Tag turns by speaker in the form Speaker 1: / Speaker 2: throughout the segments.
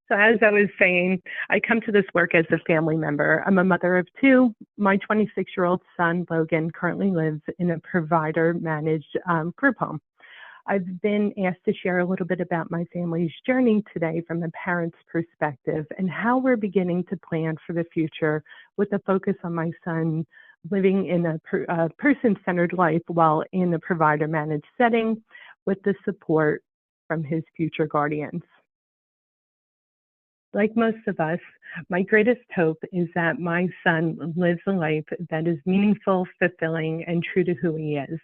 Speaker 1: So as I was saying, I come to this work as a family member. I'm a mother of two. My 26-year-old son, Logan, currently lives in a provider-managed group home. I've been asked to share a little bit about my family's journey today from a parent's perspective and how we're beginning to plan for the future with a focus on my son living in a person-centered life while in a provider-managed setting with the support from his future guardians. Like most of us, my greatest hope is that my son lives a life that is meaningful, fulfilling, and true to who he is.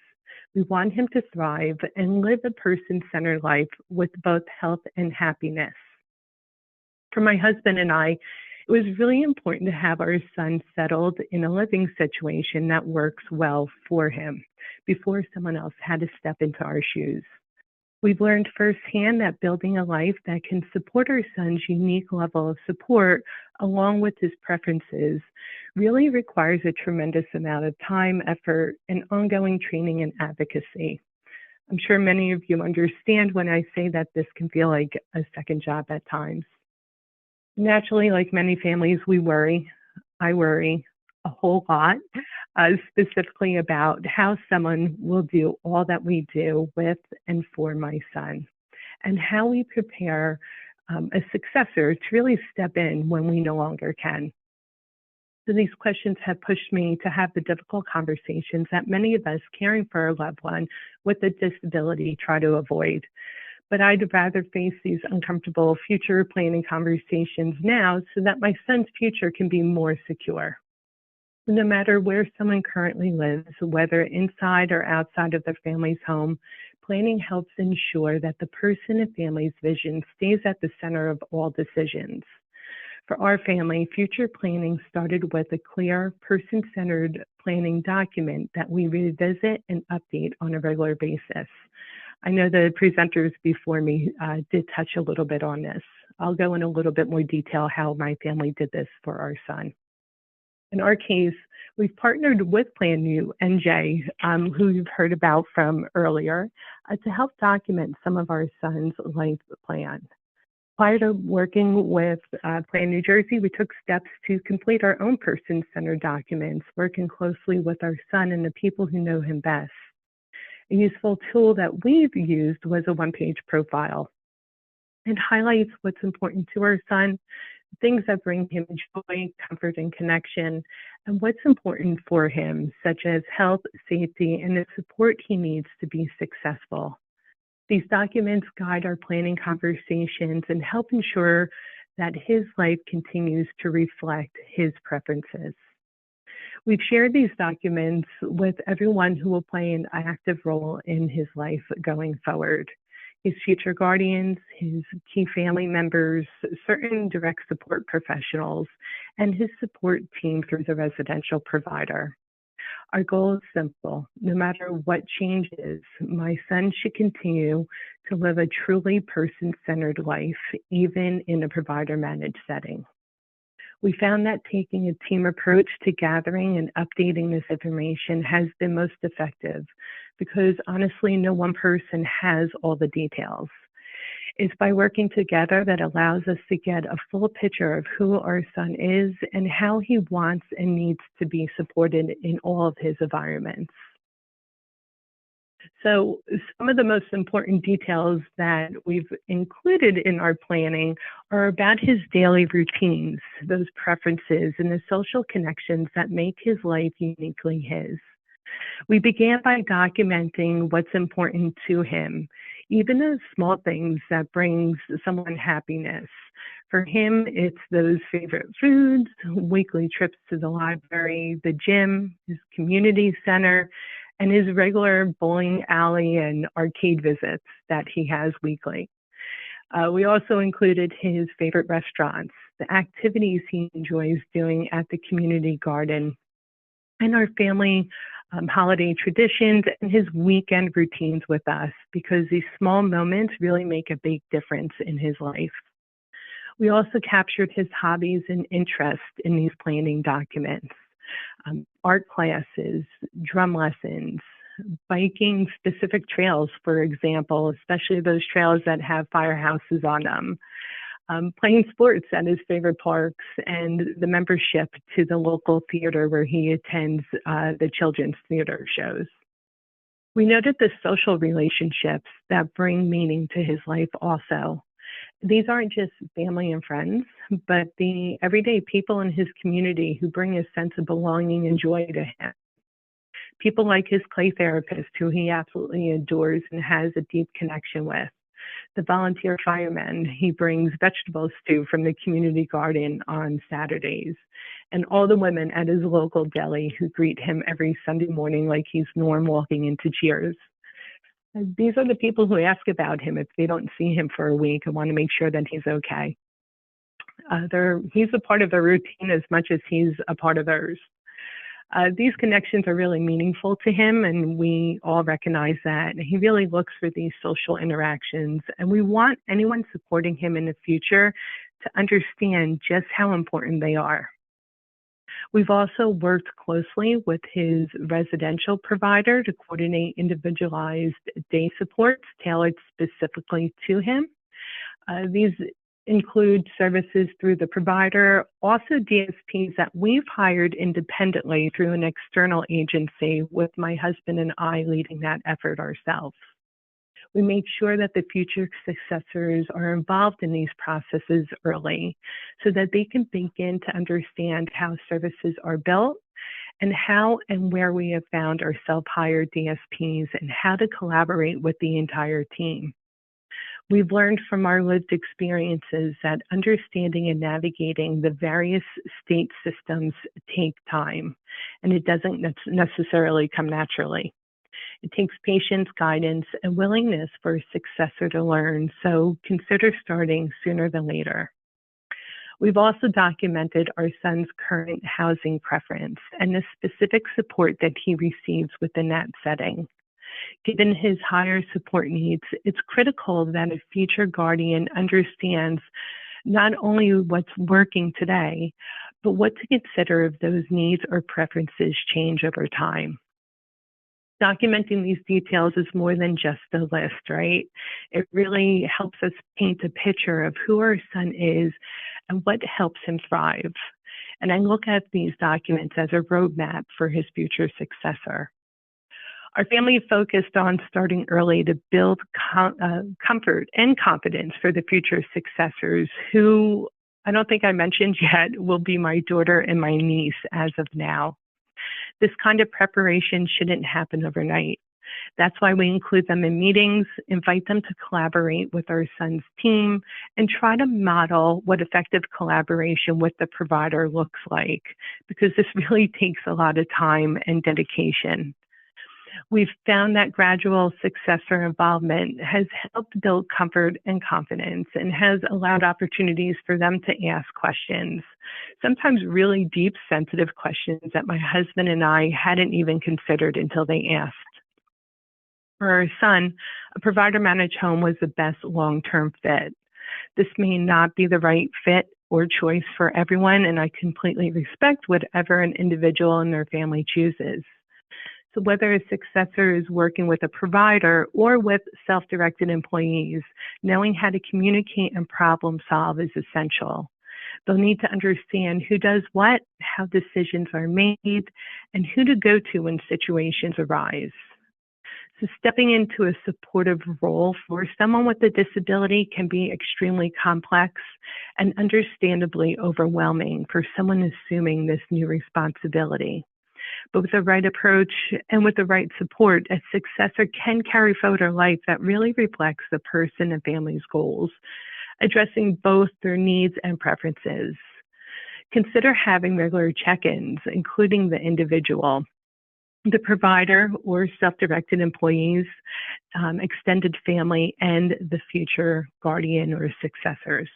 Speaker 1: We want him to thrive and live a person-centered life with both health and happiness. For my husband and I, it was really important to have our son settled in a living situation that works well for him before someone else had to step into our shoes. We've learned firsthand that building a life that can support our son's unique level of support along with his preferences really requires a tremendous amount of time, effort, and ongoing training and advocacy. I'm sure many of you understand when I say that this can feel like a second job at times. Naturally, like many families, we worry. I worry a whole lot, specifically about how someone will do all that we do with and for my son, and how we prepare a successor to really step in when we no longer can. So these questions have pushed me to have the difficult conversations that many of us caring for a loved one with a disability try to avoid. But I'd rather face these uncomfortable future planning conversations now so that my son's future can be more secure. No matter where someone currently lives, whether inside or outside of their family's home, planning helps ensure that the person and family's vision stays at the center of all decisions. For our family, future planning started with a clear, person-centered planning document that we revisit and update on a regular basis. I know the presenters before me did touch a little bit on this. I'll go in a little bit more detail how my family did this for our son. In our case, we've partnered with Plan U NJ, who you've heard about from earlier, to help document some of our son's life plan. Prior to working with Plan New Jersey, we took steps to complete our own person-centered documents, working closely with our son and the people who know him best. A useful tool that we've used was a one-page profile. It highlights what's important to our son, things that bring him joy, comfort, and connection, and what's important for him, such as health, safety, and the support he needs to be successful. These documents guide our planning conversations and help ensure that his life continues to reflect his preferences. We've shared these documents with everyone who will play an active role in his life going forward. His future guardians, his key family members, certain direct support professionals, and his support team through the residential provider. Our goal is simple. No matter what changes, my son should continue to live a truly person-centered life, even in a provider-managed setting. We found that taking a team approach to gathering and updating this information has been most effective because honestly, no one person has all the details. It's by working together that allows us to get a full picture of who our son is and how he wants and needs to be supported in all of his environments. So some of the most important details that we've included in our planning are about his daily routines, those preferences, and the social connections that make his life uniquely his. We began by documenting what's important to him, even those small things that brings someone happiness. For him, it's those favorite foods, weekly trips to the library, the gym, his community center, and his regular bowling alley and arcade visits that he has weekly. We also included his favorite restaurants, the activities he enjoys doing at the community garden, and our family holiday traditions and his weekend routines with us, because these small moments really make a big difference in his life. We also captured his hobbies and interests in these planning documents. Art classes, drum lessons, biking specific trails, for example, especially those trails that have firehouses on them, playing sports at his favorite parks, and the membership to the local theater where he attends the children's theater shows. We noted the social relationships that bring meaning to his life also. These aren't just family and friends, but the everyday people in his community who bring a sense of belonging and joy to him. People like his play therapist, who he absolutely adores and has a deep connection with. The volunteer firemen he brings vegetables to from the community garden on Saturdays. And all the women at his local deli who greet him every Sunday morning like he's Norm walking into Cheers. These are the people who ask about him if they don't see him for a week and want to make sure that he's okay. He's a part of the routine as much as he's a part of theirs. These connections are really meaningful to him, and we all recognize that. He really looks for these social interactions, and we want anyone supporting him in the future to understand just how important they are. We've also worked closely with his residential provider to coordinate individualized day supports tailored specifically to him. These include services through the provider, also DSPs that we've hired independently through an external agency, with my husband and I leading that effort ourselves. We make sure that the future successors are involved in these processes early so that they can begin to understand how services are built and how and where we have found our self-hired DSPs and how to collaborate with the entire team. We've learned from our lived experiences that understanding and navigating the various state systems take time, and it doesn't necessarily come naturally. It takes patience, guidance, and willingness for a successor to learn, so consider starting sooner than later. We've also documented our son's current housing preference and the specific support that he receives within that setting. Given his higher support needs, it's critical that a future guardian understands not only what's working today, but what to consider if those needs or preferences change over time. Documenting these details is more than just a list, right? It really helps us paint a picture of who our son is and what helps him thrive. And I look at these documents as a roadmap for his future successor. Our family focused on starting early to build comfort and confidence for the future successors, who I don't think I mentioned yet will be my daughter and my niece as of now. This kind of preparation shouldn't happen overnight. That's why we include them in meetings, invite them to collaborate with our son's team, and try to model what effective collaboration with the provider looks like, because this really takes a lot of time and dedication. We've found that gradual successor involvement has helped build comfort and confidence and has allowed opportunities for them to ask questions, sometimes really deep, sensitive questions that my husband and I hadn't even considered until they asked. For our son, a provider-managed home was the best long-term fit. This may not be the right fit or choice for everyone, and I completely respect whatever an individual and their family chooses. So whether a successor is working with a provider or with self-directed employees, knowing how to communicate and problem solve is essential. They'll need to understand who does what, how decisions are made, and who to go to when situations arise. So stepping into a supportive role for someone with a disability can be extremely complex and understandably overwhelming for someone assuming this new responsibility. But with the right approach and with the right support, a successor can carry forward a life that really reflects the person and family's goals, addressing both their needs and preferences. Consider having regular check-ins, including the individual, the provider or self-directed employees, extended family, and the future guardian or successors.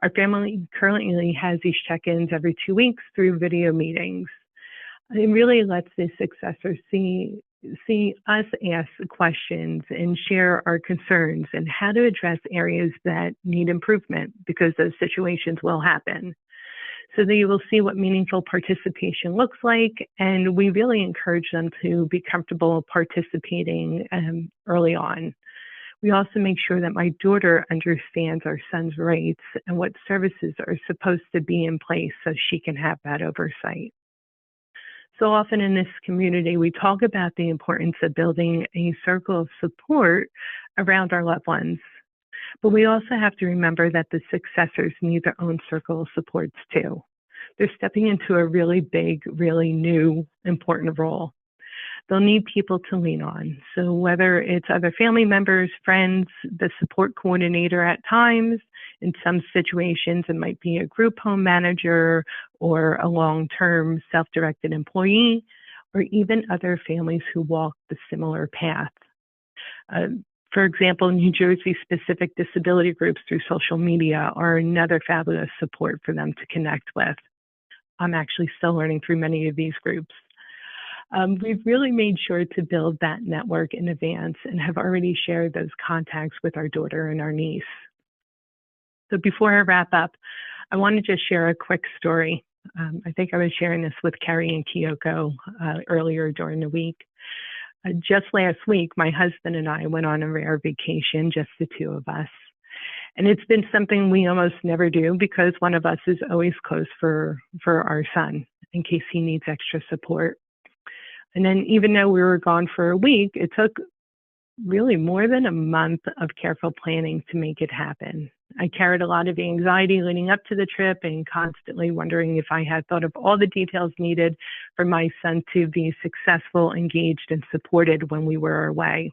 Speaker 1: Our family currently has these check-ins every 2 weeks through video meetings. It really lets the successor see us ask questions and share our concerns and how to address areas that need improvement, because those situations will happen. So that you will see what meaningful participation looks like, and we really encourage them to be comfortable participating early on. We also make sure that my daughter understands our son's rights and what services are supposed to be in place so she can have that oversight. So often in this community, we talk about the importance of building a circle of support around our loved ones. But we also have to remember that the successors need their own circle of supports too. They're stepping into a really big, really new, important role. They'll need people to lean on. So whether it's other family members, friends, the support coordinator at times, in some situations it might be a group home manager or a long-term self-directed employee, or even other families who walk the similar path. For example, New Jersey specific disability groups through social media are another fabulous support for them to connect with. I'm actually still learning through many of these groups. We've really made sure to build that network in advance and have already shared those contacts with our daughter and our niece. So before I wrap up, I want to just share a quick story. I think I was sharing this with Carrie and Kyoko earlier during the week. Just last week, my husband and I went on a rare vacation, just the two of us. And it's been something we almost never do because one of us is always close for our son in case he needs extra support. And then even though we were gone for a week, it took really more than a month of careful planning to make it happen. I carried a lot of anxiety leading up to the trip and constantly wondering if I had thought of all the details needed for my son to be successful, engaged, and supported when we were away.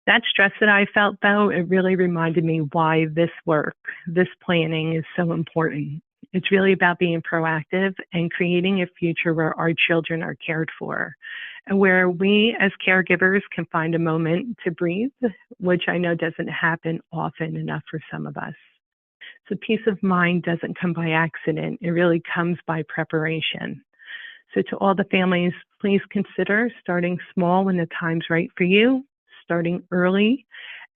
Speaker 1: That stress that I felt, though, it really reminded me why this work, this planning is so important. It's really about being proactive and creating a future where our children are cared for and where we as caregivers can find a moment to breathe, which I know doesn't happen often enough for some of us. So peace of mind doesn't come by accident. It really comes by preparation. So to all the families, please consider starting small when the time's right for you, starting early,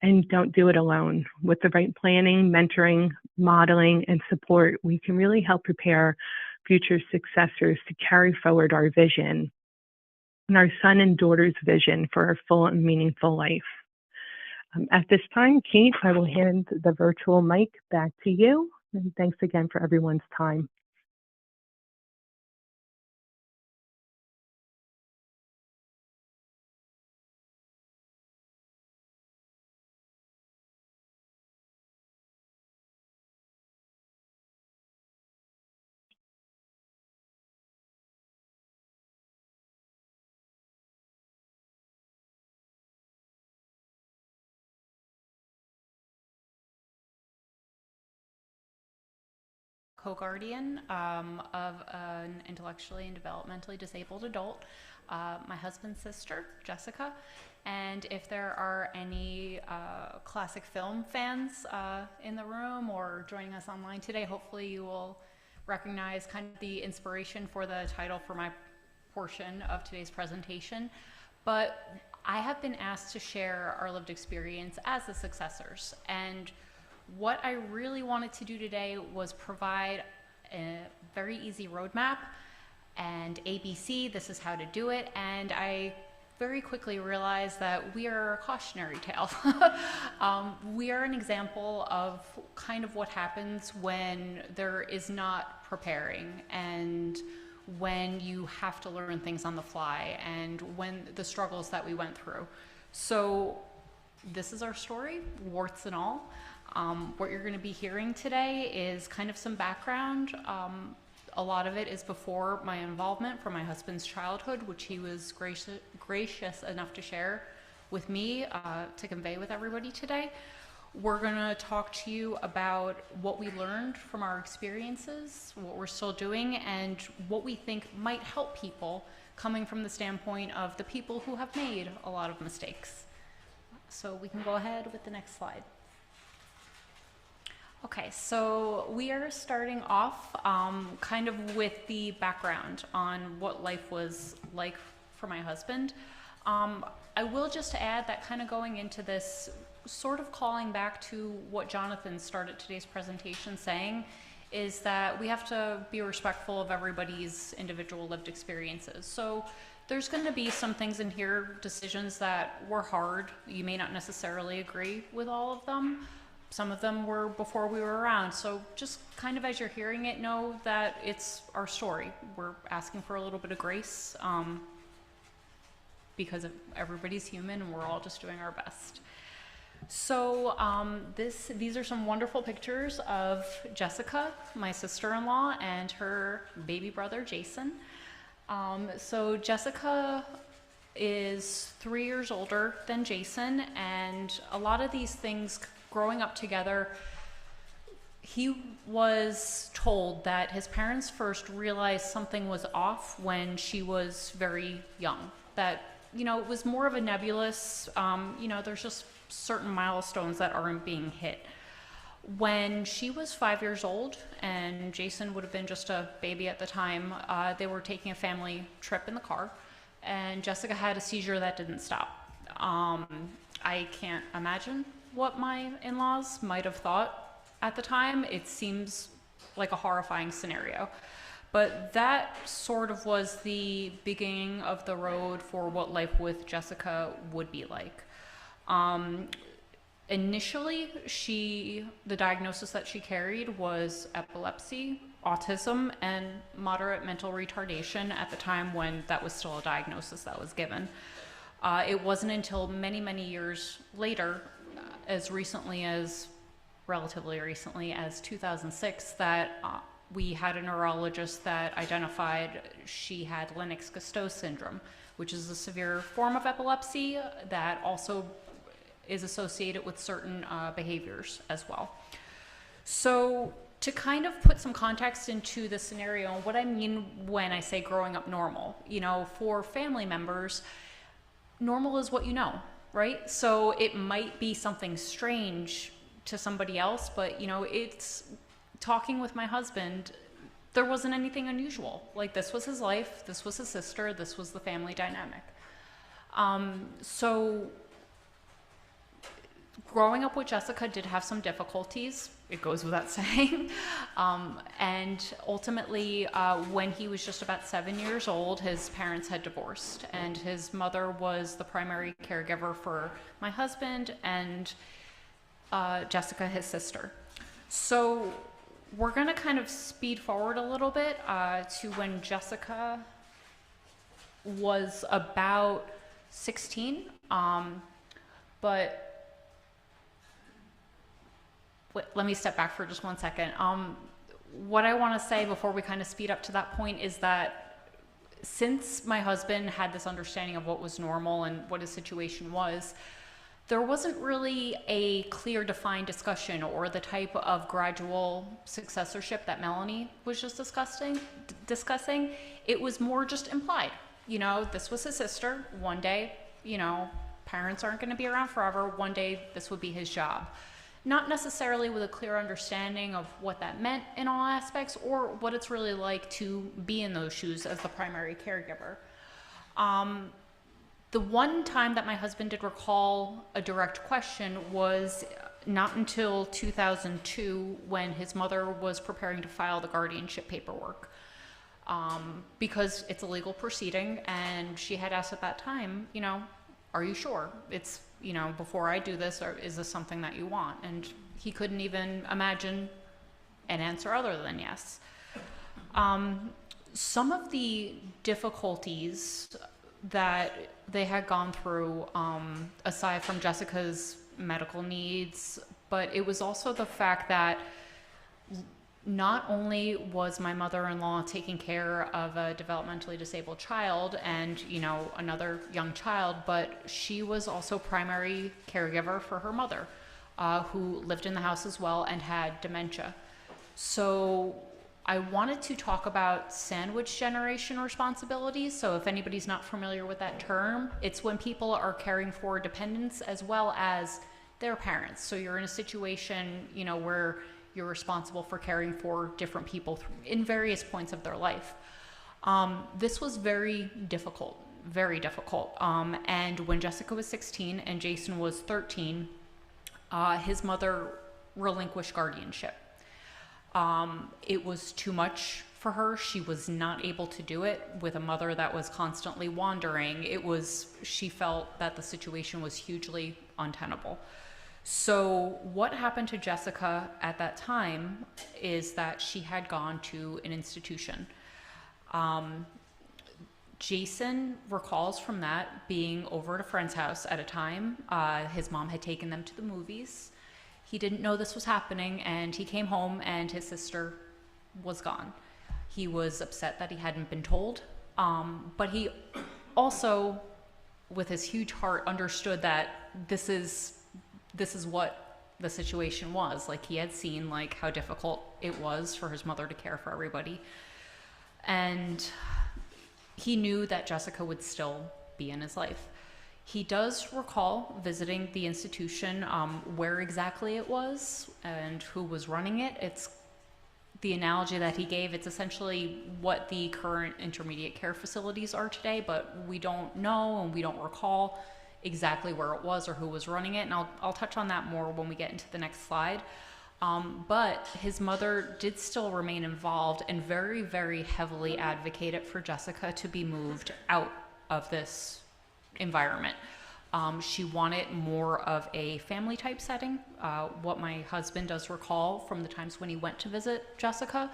Speaker 1: and don't do it alone. With the right planning, mentoring, modeling, and support, we can really help prepare future successors to carry forward our vision and our son and daughter's vision for a full and meaningful life. At this time, Kate, I will hand the virtual mic back to you. And thanks again for everyone's time.
Speaker 2: Co-guardian of an intellectually and developmentally disabled adult, my husband's sister, Jessica. And if there are any classic film fans in the room or joining us online today, hopefully you will recognize kind of the inspiration for the title for my portion of today's presentation. But I have been asked to share our lived experience as the successors, and what I really wanted to do today was provide a very easy roadmap and ABC, this is how to do it. And I very quickly realized that we are a cautionary tale. We are an example of kind of what happens when there is not preparing and when you have to learn things on the fly and when the struggles that we went through. So this is our story, warts and all. What you're going to be hearing today is kind of some background. A lot of it is before my involvement from my husband's childhood, which he was gracious enough to share with me to convey with everybody today. We're going to talk to you about what we learned from our experiences, what we're still doing, and what we think might help people coming from the standpoint of the people who have made a lot of mistakes. So we can go ahead with the next slide. Okay, so we are starting off kind of with the background on what life was like for my husband. I will just add that kind of going into this, sort of calling back to what Jonathan started today's presentation saying, is that we have to be respectful of everybody's individual lived experiences. So there's going to be some things in here, decisions that were hard. You may not necessarily agree with all of them. Some of them were before we were around. So just kind of as you're hearing it, know that it's our story. We're asking for a little bit of grace because everybody's human and we're all just doing our best. So these are some wonderful pictures of Jessica, my sister-in-law, and her baby brother, Jason. So Jessica is 3 years older than Jason, and a lot of these things growing up together, he was told that his parents first realized something was off when she was very young. That, it was more of a nebulous, there's just certain milestones that aren't being hit. When she was 5 years old, and Jason would have been just a baby at the time, they were taking a family trip in the car, and Jessica had a seizure that didn't stop. I can't imagine what my in-laws might have thought at the time. It seems like a horrifying scenario. But that sort of was the beginning of the road for what life with Jessica would be like. Initially, the diagnosis that she carried was epilepsy, autism, and moderate mental retardation at the time when that was still a diagnosis that was given. It wasn't until many, many years later, relatively recently as 2006, that we had a neurologist that identified she had Lennox-Gastaut syndrome, which is a severe form of epilepsy that also is associated with certain behaviors as well. So to kind of put some context into the scenario, and what I mean when I say growing up normal, for family members, normal is what you know, right? So it might be something strange to somebody else, but it's talking with my husband, there wasn't anything unusual. Like, this was his life, this was his sister, this was the family dynamic. So growing up with Jessica did have some difficulties, it goes without saying. And ultimately, when he was just about 7 years old, his parents had divorced, and his mother was the primary caregiver for my husband and Jessica, his sister. So we're going to kind of speed forward a little bit to when Jessica was about 16. But let me step back for just 1 second. What I want to say before we kind of speed up to that point is that since my husband had this understanding of what was normal and what his situation was, there wasn't really a clear defined discussion or the type of gradual successorship that Melanie was just discussing. It was more just implied. This was his sister. One day, parents aren't going to be around forever. One day, this would be his job. Not necessarily with a clear understanding of what that meant in all aspects or what it's really like to be in those shoes as the primary caregiver. The one time that my husband did recall a direct question was not until 2002 when his mother was preparing to file the guardianship paperwork. Because it's a legal proceeding, and she had asked at that time, are you sure? It's, before I do this, or is this something that you want? And he couldn't even imagine an answer other than yes. Some of the difficulties that they had gone through, aside from Jessica's medical needs, but it was also the fact that not only was my mother-in-law taking care of a developmentally disabled child and, another young child, but she was also primary caregiver for her mother, who lived in the house as well and had dementia. So I wanted to talk about sandwich generation responsibilities. So if anybody's not familiar with that term, it's when people are caring for dependents as well as their parents. So you're in a situation, where you're responsible for caring for different people in various points of their life. This was very difficult. And when Jessica was 16 and Jason was 13, his mother relinquished guardianship. It was too much for for her. She was not able to do it with a mother that was constantly wandering. She felt that the situation was hugely untenable. So what happened to Jessica at that time is that she had gone to an institution. Jason recalls from that being over at a friend's house at a time. His mom had taken them to the movies. He didn't know this was happening, and he came home and his sister was gone. He was upset that he hadn't been told, but he also, with his huge heart, understood that this is what the situation was. Like, he had seen like how difficult it was for his mother to care for everybody, and he knew that Jessica would still be in his life. He does recall visiting the institution, where exactly it was and who was running it. It's the analogy that he gave. It's essentially what the current intermediate care facilities are today, but we don't know and we don't recall exactly where it was or who was running it. And I'll touch on that more when we get into the next slide. But his mother did still remain involved and very, very heavily advocated for Jessica to be moved out of this environment. She wanted more of a family type setting. What my husband does recall from the times when he went to visit Jessica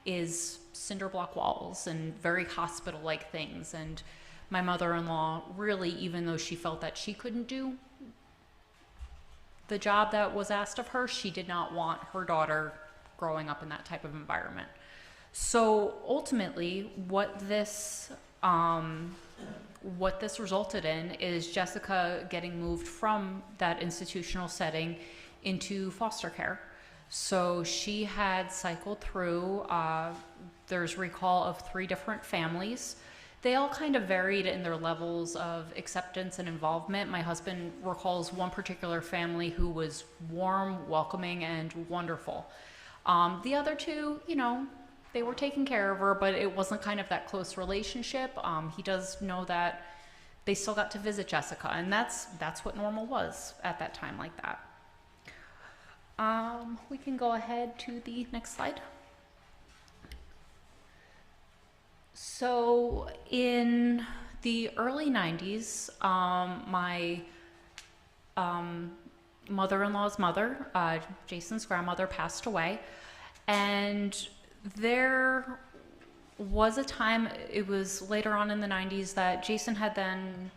Speaker 2: is cinder block walls and very hospital-like things. And my mother-in-law really, even though she felt that she couldn't do the job that was asked of her, she did not want her daughter growing up in that type of environment. So ultimately, what this resulted in is Jessica getting moved from that institutional setting into foster care. So she had cycled through, there's recall of 3 different families. They all kind of varied in their levels of acceptance and involvement. My husband recalls one particular family who was warm, welcoming, and wonderful. The other 2, they were taking care of her, but it wasn't kind of that close relationship. He does know that they still got to visit Jessica, and that's what normal was at that time like that. We can go ahead to the next slide. So in the early 90s, my mother-in-law's mother, Jason's grandmother, passed away, and there was a time, it was later on in the 90s, that Jason had then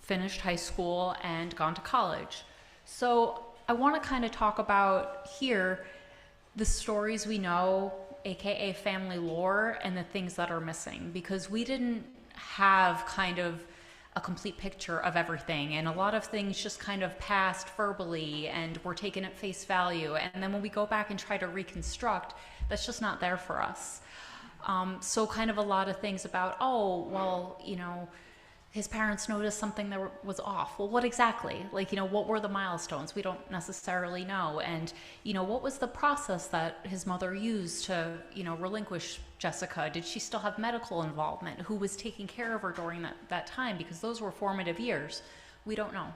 Speaker 2: finished high school and gone to college. So I want to kind of talk about here the stories we know, aka family lore, and the things that are missing, because we didn't have kind of a complete picture of everything, and a lot of things just kind of passed verbally and were taken at face value, and then when we go back and try to reconstruct, that's just not there for us. So kind of a lot of things about, oh, well, his parents noticed something that was off. Well, what exactly? Like, what were the milestones? We don't necessarily know. And, what was the process that his mother used to, relinquish Jessica? Did she still have medical involvement? Who was taking care of her during that time? Because those were formative years. We don't know.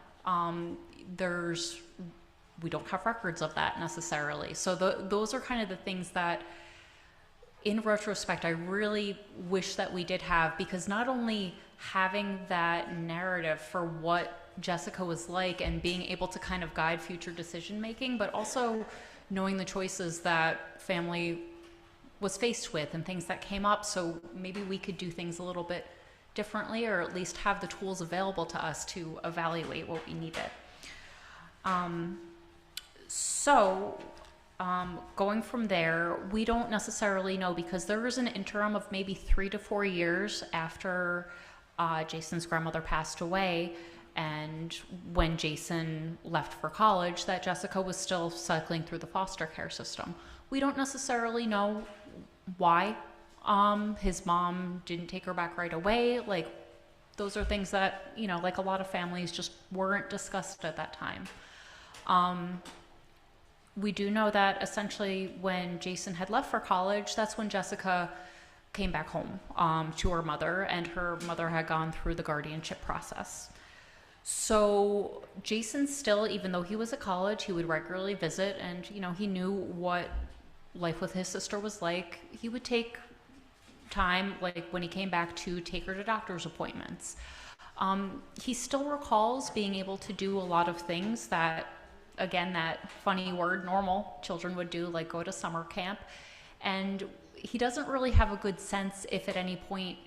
Speaker 2: We don't have records of that necessarily. So those are kind of the things that, in retrospect, I really wish that we did have, because not only having that narrative for what Jessica was like and being able to kind of guide future decision making, but also knowing the choices that family was faced with and things that came up, so maybe we could do things a little bit differently, or at least have the tools available to us to evaluate what we needed. Going from there, we don't necessarily know, because there was an interim of maybe 3 to 4 years after Jason's grandmother passed away, and when Jason left for college, that Jessica was still cycling through the foster care system. We don't necessarily know why his mom didn't take her back right away. Like, those are things that, like a lot of families, just weren't discussed at that time. We do know that essentially when Jason had left for college, that's when Jessica came back home to her mother, and her mother had gone through the guardianship process. So Jason still, even though he was at college, he would regularly visit, and he knew what life with his sister was like. He would take time, like when he came back to take her to doctor's appointments. He still recalls being able to do a lot of things that, again, that funny word, normal children would do, like go to summer camp. And he doesn't really have a good sense if at any point,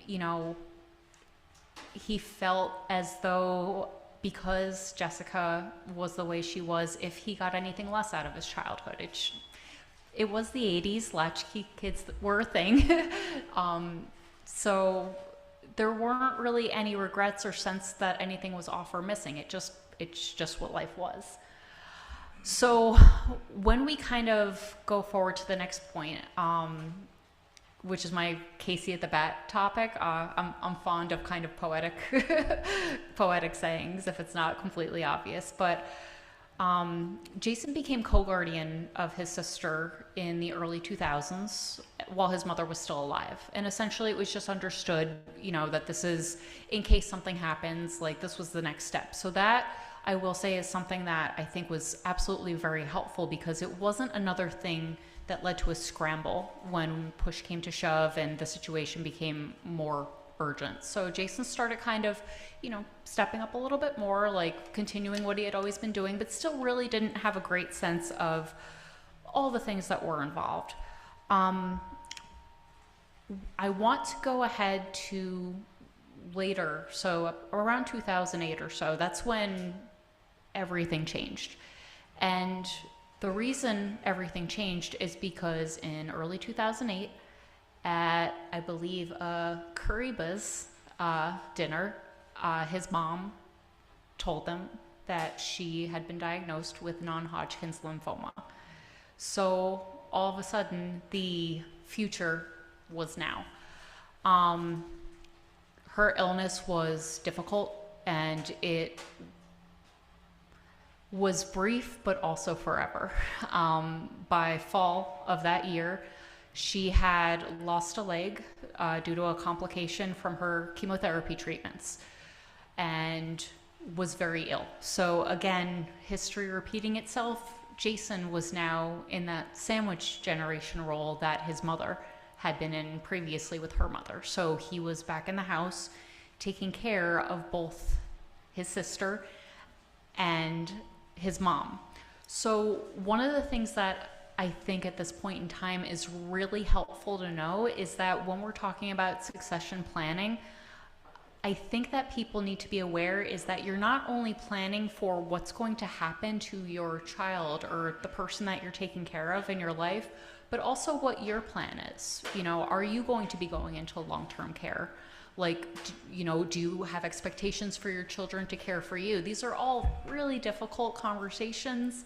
Speaker 2: he felt as though because Jessica was the way she was, if he got anything less out of his childhood. It was the 80s, latchkey kids were a thing. So there weren't really any regrets or sense that anything was off or missing. It's just what life was. So when we kind of go forward to the next point, which is my Casey at the Bat topic, I'm fond of kind of poetic poetic sayings if it's not completely obvious, but Jason became co-guardian of his sister in the early 2000s while his mother was still alive. And essentially it was just understood, that this is, in case something happens, like this was the next step. So that, I will say, is something that I think was absolutely very helpful, because it wasn't another thing that led to a scramble when push came to shove and the situation became more urgent. So Jason started kind of, stepping up a little bit more, like continuing what he had always been doing, but still really didn't have a great sense of all the things that were involved. I want to go ahead to later, so around 2008 or so, that's when everything changed. And the reason everything changed is because in early 2008, at, I believe, Kariba's dinner, his mom told them that she had been diagnosed with non-Hodgkin's lymphoma. So all of a sudden, the future was now. Her illness was difficult, and it was brief, but also forever. By fall of that year, she had lost a leg due to a complication from her chemotherapy treatments and was very ill. So again, history repeating itself, Jason was now in that sandwich generation role that his mother had been in previously with her mother. So he was back in the house taking care of both his sister and his mom. So one of the things that I think at this point in time is really helpful to know is that when we're talking about succession planning, I think that people need to be aware is that you're not only planning for what's going to happen to your child or the person that you're taking care of in your life, but also what your plan is. Are you going to be going into long-term care? Like, do you have expectations for your children to care for you? These are all really difficult conversations.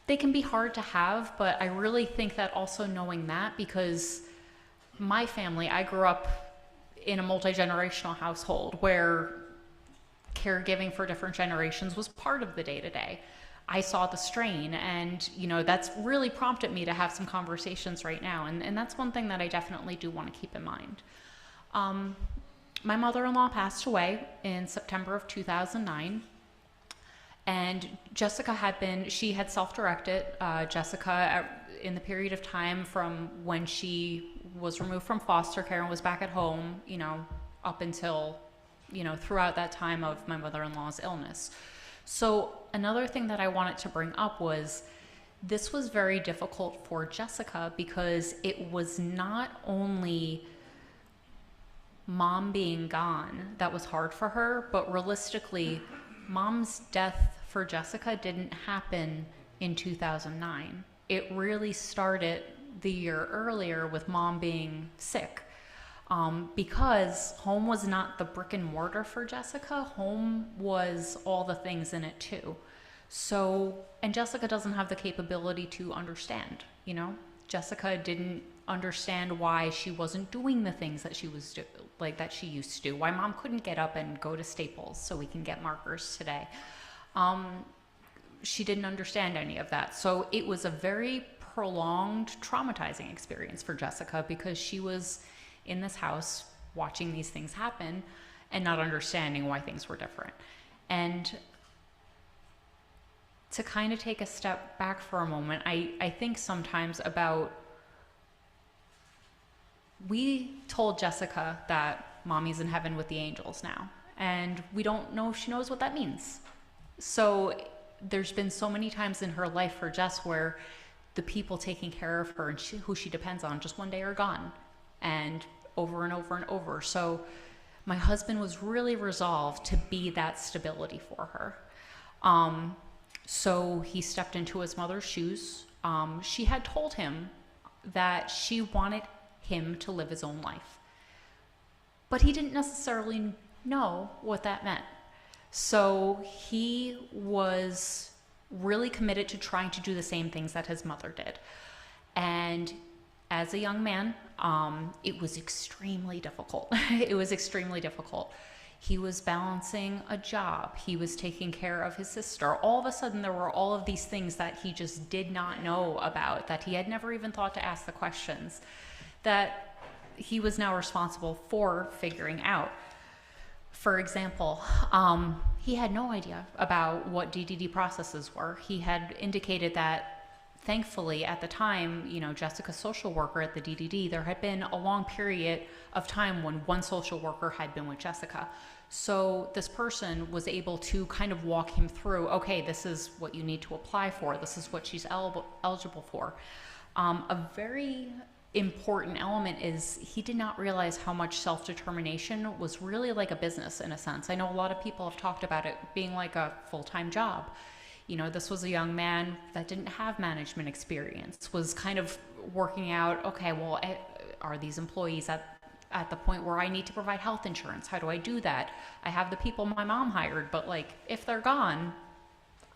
Speaker 2: They can be hard to have, but I really think that also knowing that, because my family, I grew up in a multi-generational household where caregiving for different generations was part of the day-to-day. I saw the strain, and that's really prompted me to have some conversations right now, and that's one thing that I definitely do want to keep in mind. My mother-in-law passed away in September of 2009, and Jessica she had self-directed. Jessica, in the period of time from when she was removed from foster care and was back at home, up until, throughout that time of my mother-in-law's illness. So another thing that I wanted to bring up was this was very difficult for Jessica because it was not only mom being gone that was hard for her, but realistically, mom's death for Jessica didn't happen in 2009. It really started the year earlier with mom being sick. Because home was not the brick and mortar for Jessica, home was all the things in it too. So, and Jessica doesn't have the capability to understand, Jessica didn't understand why she wasn't doing the things that she was that she used to do. Why mom couldn't get up and go to Staples so we can get markers today. She didn't understand any of that. So it was a very prolonged, traumatizing experience for Jessica because she was in this house watching these things happen and not understanding why things were different. And to kind of take a step back for a moment, I think sometimes about we told Jessica that mommy's in heaven with the angels now, and we don't know if she knows what that means. So there's been so many times in her life for Jess where the people taking care of her and who she depends on just one day are gone, and over and over and over. So my husband was really resolved to be that stability for her. So he stepped into his mother's shoes. She had told him that she wanted him to live his own life, but he didn't necessarily know what that meant. So he was really committed to trying to do the same things that his mother did. And as a young man, it was extremely difficult. It was extremely difficult. He was balancing a job. He was taking care of his sister. All of a sudden, there were all of these things that he just did not know about, that he had never even thought to ask the questions, that he was now responsible for figuring out. For example, he had no idea about what DDD processes were. He had indicated that, thankfully, at the time, Jessica's social worker at the DDD, there had been a long period of time when one social worker had been with Jessica. So this person was able to kind of walk him through, okay, this is what you need to apply for. This is what she's eligible for. A very important element is he did not realize how much self-determination was really like a business in a sense. I know a lot of people have talked about it being like a full-time job. This was a young man that didn't have management experience, was kind of working out, okay, well, are these employees at the point where I need to provide health insurance? How do I do that? I have the people my mom hired, but if they're gone,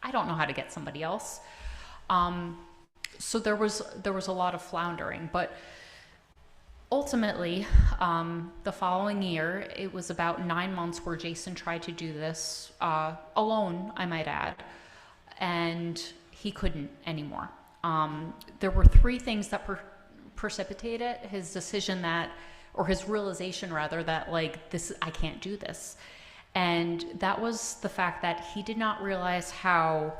Speaker 2: I don't know how to get somebody else. So there was a lot of floundering, but ultimately, the following year, it was about 9 months where Jason tried to do this alone, I might add, and he couldn't anymore. There were 3 things that precipitated his decision or his realization rather, that I can't do this. And that was the fact that he did not realize how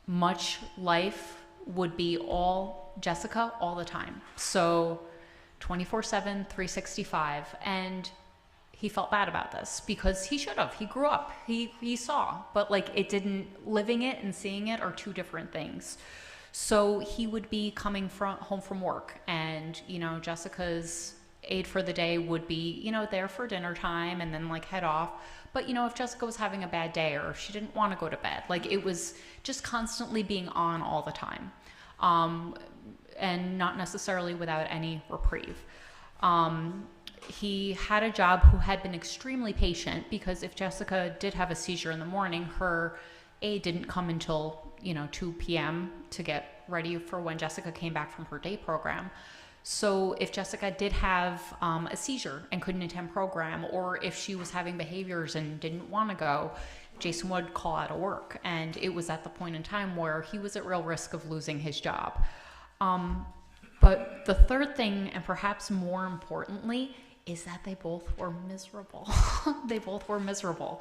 Speaker 2: much life would be all Jessica all the time. So 24/7, 365. And he felt bad about this because he should have. He grew up. He saw. But living it and seeing it are 2 different things. So he would be coming home from work, and Jessica's aide for the day would be there for dinner time and then head off. But if Jessica was having a bad day or if she didn't want to go to bed, it was just constantly being on all the time, and not necessarily without any reprieve. He had a job who had been extremely patient, because if Jessica did have a seizure in the morning, her aide didn't come until 2 p.m. to get ready for when Jessica came back from her day program. So if Jessica did have a seizure and couldn't attend program, or if she was having behaviors and didn't want to go, Jason would call out of work. And it was at the point in time where he was at real risk of losing his job. But the third thing, and perhaps more importantly, is that they both were miserable. They both were miserable.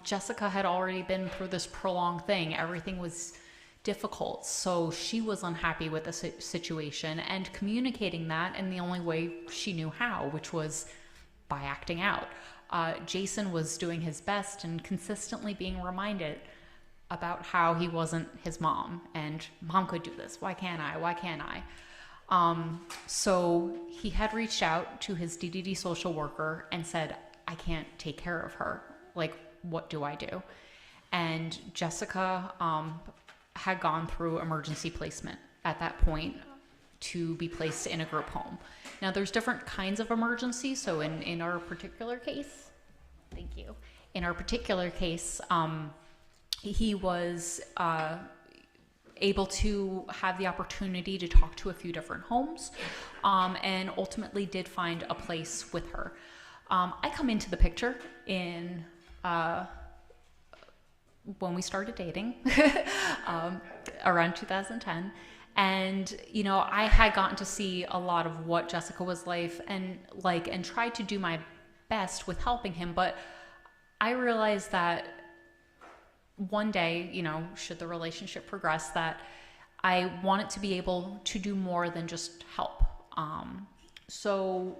Speaker 2: Jessica had already been through this prolonged thing. Everything was difficult. So she was unhappy with the situation and communicating that in the only way she knew how, which was by acting out. Jason was doing his best and consistently being reminded about how he wasn't his mom, and mom could do this. Why can't I? Why can't I? So he had reached out to his DDD social worker and said, I can't take care of her. What do I do? And Jessica had gone through emergency placement at that point to be placed in a group home. Now, there's different kinds of emergency. So in our particular case, thank you. In our particular case, he was able to have the opportunity to talk to a few different homes, and ultimately did find a place with her. I come into the picture in when we started dating, around 2010. And, I had gotten to see a lot of what Jessica was and tried to do my best with helping him. But I realized that one day, should the relationship progress, that I wanted to be able to do more than just help. So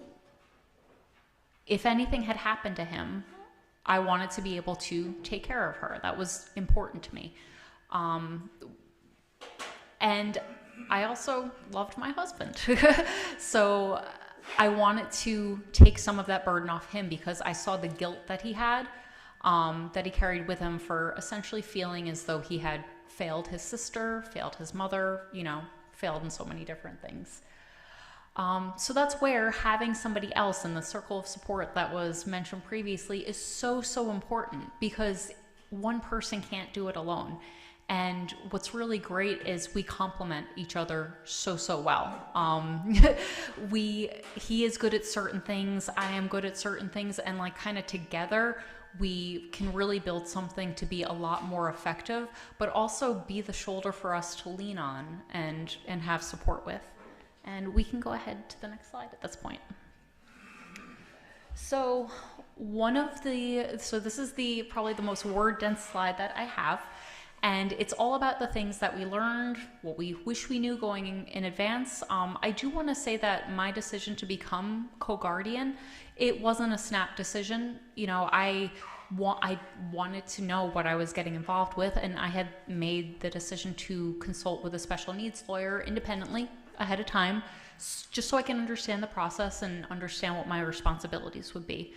Speaker 2: if anything had happened to him, I wanted to be able to take care of her. That was important to me. And I also loved my husband. So I wanted to take some of that burden off him because I saw the guilt that he had, that he carried with him for essentially feeling as though he had failed his sister, failed his mother, failed in so many different things. So that's where having somebody else in the circle of support that was mentioned previously is so, so important, because one person can't do it alone. And what's really great is we complement each other so, so well. He is good at certain things, I am good at certain things, and like kind of together, we can really build something to be a lot more effective, but also be the shoulder for us to lean on and have support with. And we can go ahead to the next slide at this point. So this is probably the most word dense slide that I have. And it's all about the things that we learned, what we wish we knew going in advance. I do want to say that my decision to become co-guardian, it wasn't a snap decision. I wanted to know what I was getting involved with, and I had made the decision to consult with a special needs lawyer independently ahead of time, just so I can understand the process and understand what my responsibilities would be.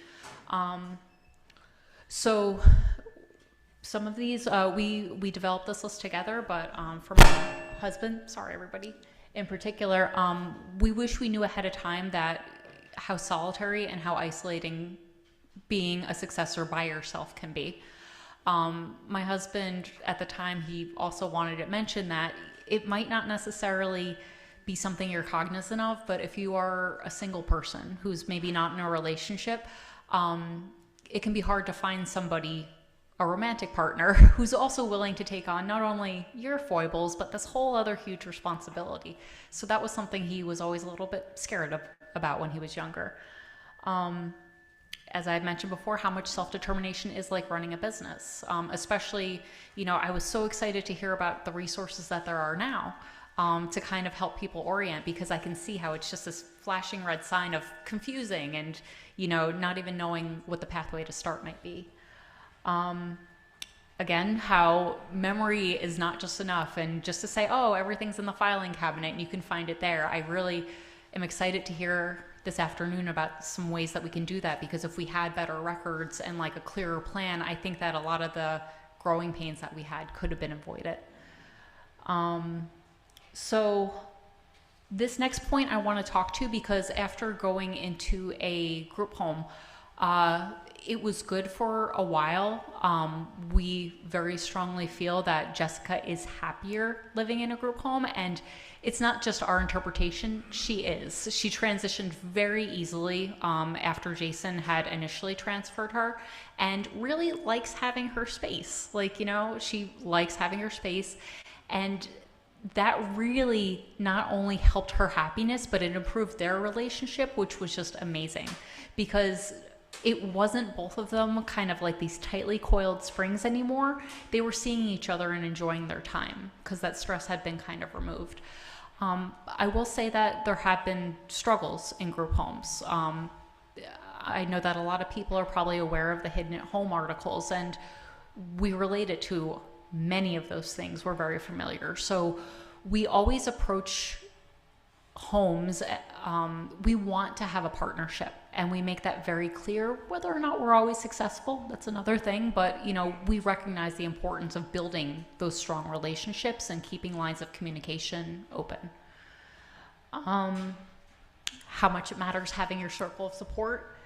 Speaker 2: So some of these, we developed this list together, but for my husband, sorry everybody, in particular, we wish we knew ahead of time that how solitary and how isolating being a successor by yourself can be. My husband at the time, he also wanted to mention that it might not necessarily be something you're cognizant of, but if you are a single person who's maybe not in a relationship, it can be hard to find somebody, a romantic partner, who's also willing to take on not only your foibles, but this whole other huge responsibility. So that was something he was always a little bit scared about when he was younger. As I had mentioned before, how much self-determination is like running a business. Especially, I was so excited to hear about the resources that there are now to kind of help people orient, because I can see how it's just this flashing red sign of confusing and, not even knowing what the pathway to start might be. Again, how memory is not just enough, and just to say, oh, everything's in the filing cabinet and you can find it there. I really am excited to hear this afternoon about some ways that we can do that, because if we had better records and like a clearer plan, I think that a lot of the growing pains that we had could have been avoided. So this next point I want to talk to, because after going into a group home, it was good for a while. We very strongly feel that Jessica is happier living in a group home, and it's not just our interpretation. She is. She transitioned very easily after Jason had initially transferred her, and really likes having her space. She likes having her space, and that really not only helped her happiness, but it improved their relationship, which was just amazing, because it wasn't both of them kind of like these tightly coiled springs anymore. They were seeing each other and enjoying their time, because that stress had been kind of removed. I will say that there have been struggles in group homes. I know that a lot of people are probably aware of the Hidden at Home articles, and we relate it to many of those things. We're very familiar. So we always approach homes, we want to have a partnership, and we make that very clear. Whether or not we're always successful, that's another thing, but we recognize the importance of building those strong relationships and keeping lines of communication open. How much it matters having your circle of support.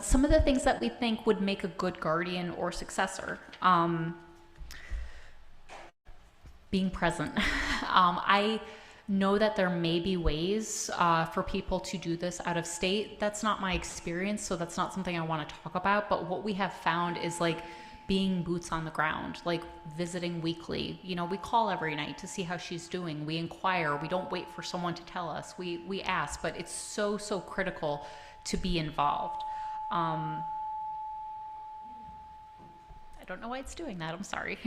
Speaker 2: Some of the things that we think would make a good guardian or successor. Being present. I know that there may be ways for people to do this out of state. That's not my experience, so that's not something I want to talk about. But what we have found is like being boots on the ground, like visiting weekly. We call every night to see how she's doing. We inquire. We don't wait for someone to tell us. We ask, but it's so, so critical to be involved. I don't know why it's doing that. I'm sorry.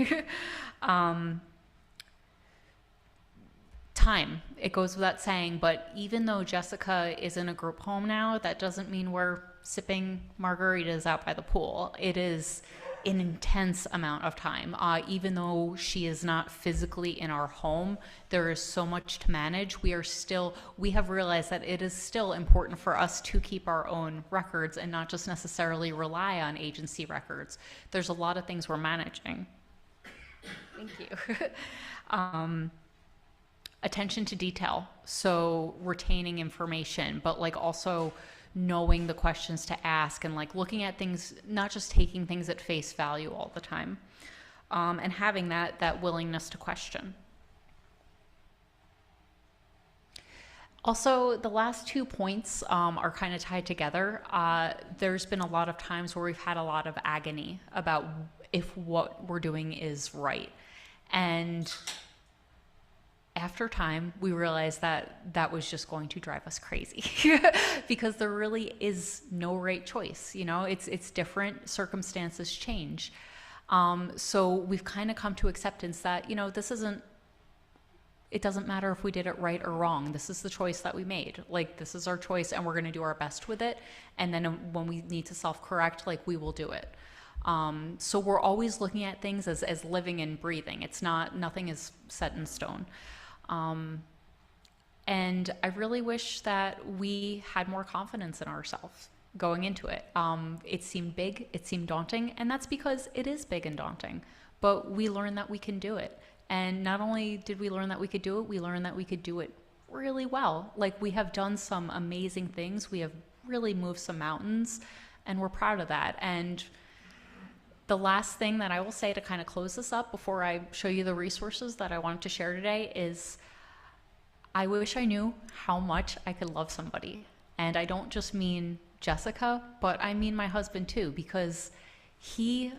Speaker 2: time. It goes without saying, but even though Jessica is in a group home now, that doesn't mean we're sipping margaritas out by the pool. It is an intense amount of time. Even though she is not physically in our home, there is so much to manage. We have realized that it is still important for us to keep our own records and not just necessarily rely on agency records. There's a lot of things we're managing. Thank you. Attention to detail. So retaining information, but like also knowing the questions to ask and like looking at things, not just taking things at face value all the time, and having that willingness to question. Also, the last 2 points are kind of tied together. There's been a lot of times where we've had a lot of agony about if what we're doing is right. And after time, we realized that that was just going to drive us crazy because there really is no right choice. You know, it's different. Circumstances change. So we've kind of come to acceptance that, you know, it doesn't matter if we did it right or wrong. This is the choice that we made. Like, this is our choice and we're going to do our best with it. And then when we need to self-correct, like, we will do it. So we're always looking at things as living and breathing. Nothing is set in stone. And I really wish that we had more confidence in ourselves going into it. It seemed big, it seemed daunting, and that's because it is big and daunting, but we learned that we can do it. And not only did we learn that we could do it, we learned that we could do it really well. Like, we have done some amazing things. We have really moved some mountains, and we're proud of that. And the last thing that I will say to kind of close this up before I show you the resources that I wanted to share today is I wish I knew how much I could love somebody. And I don't just mean Jessica, but I mean my husband too, because he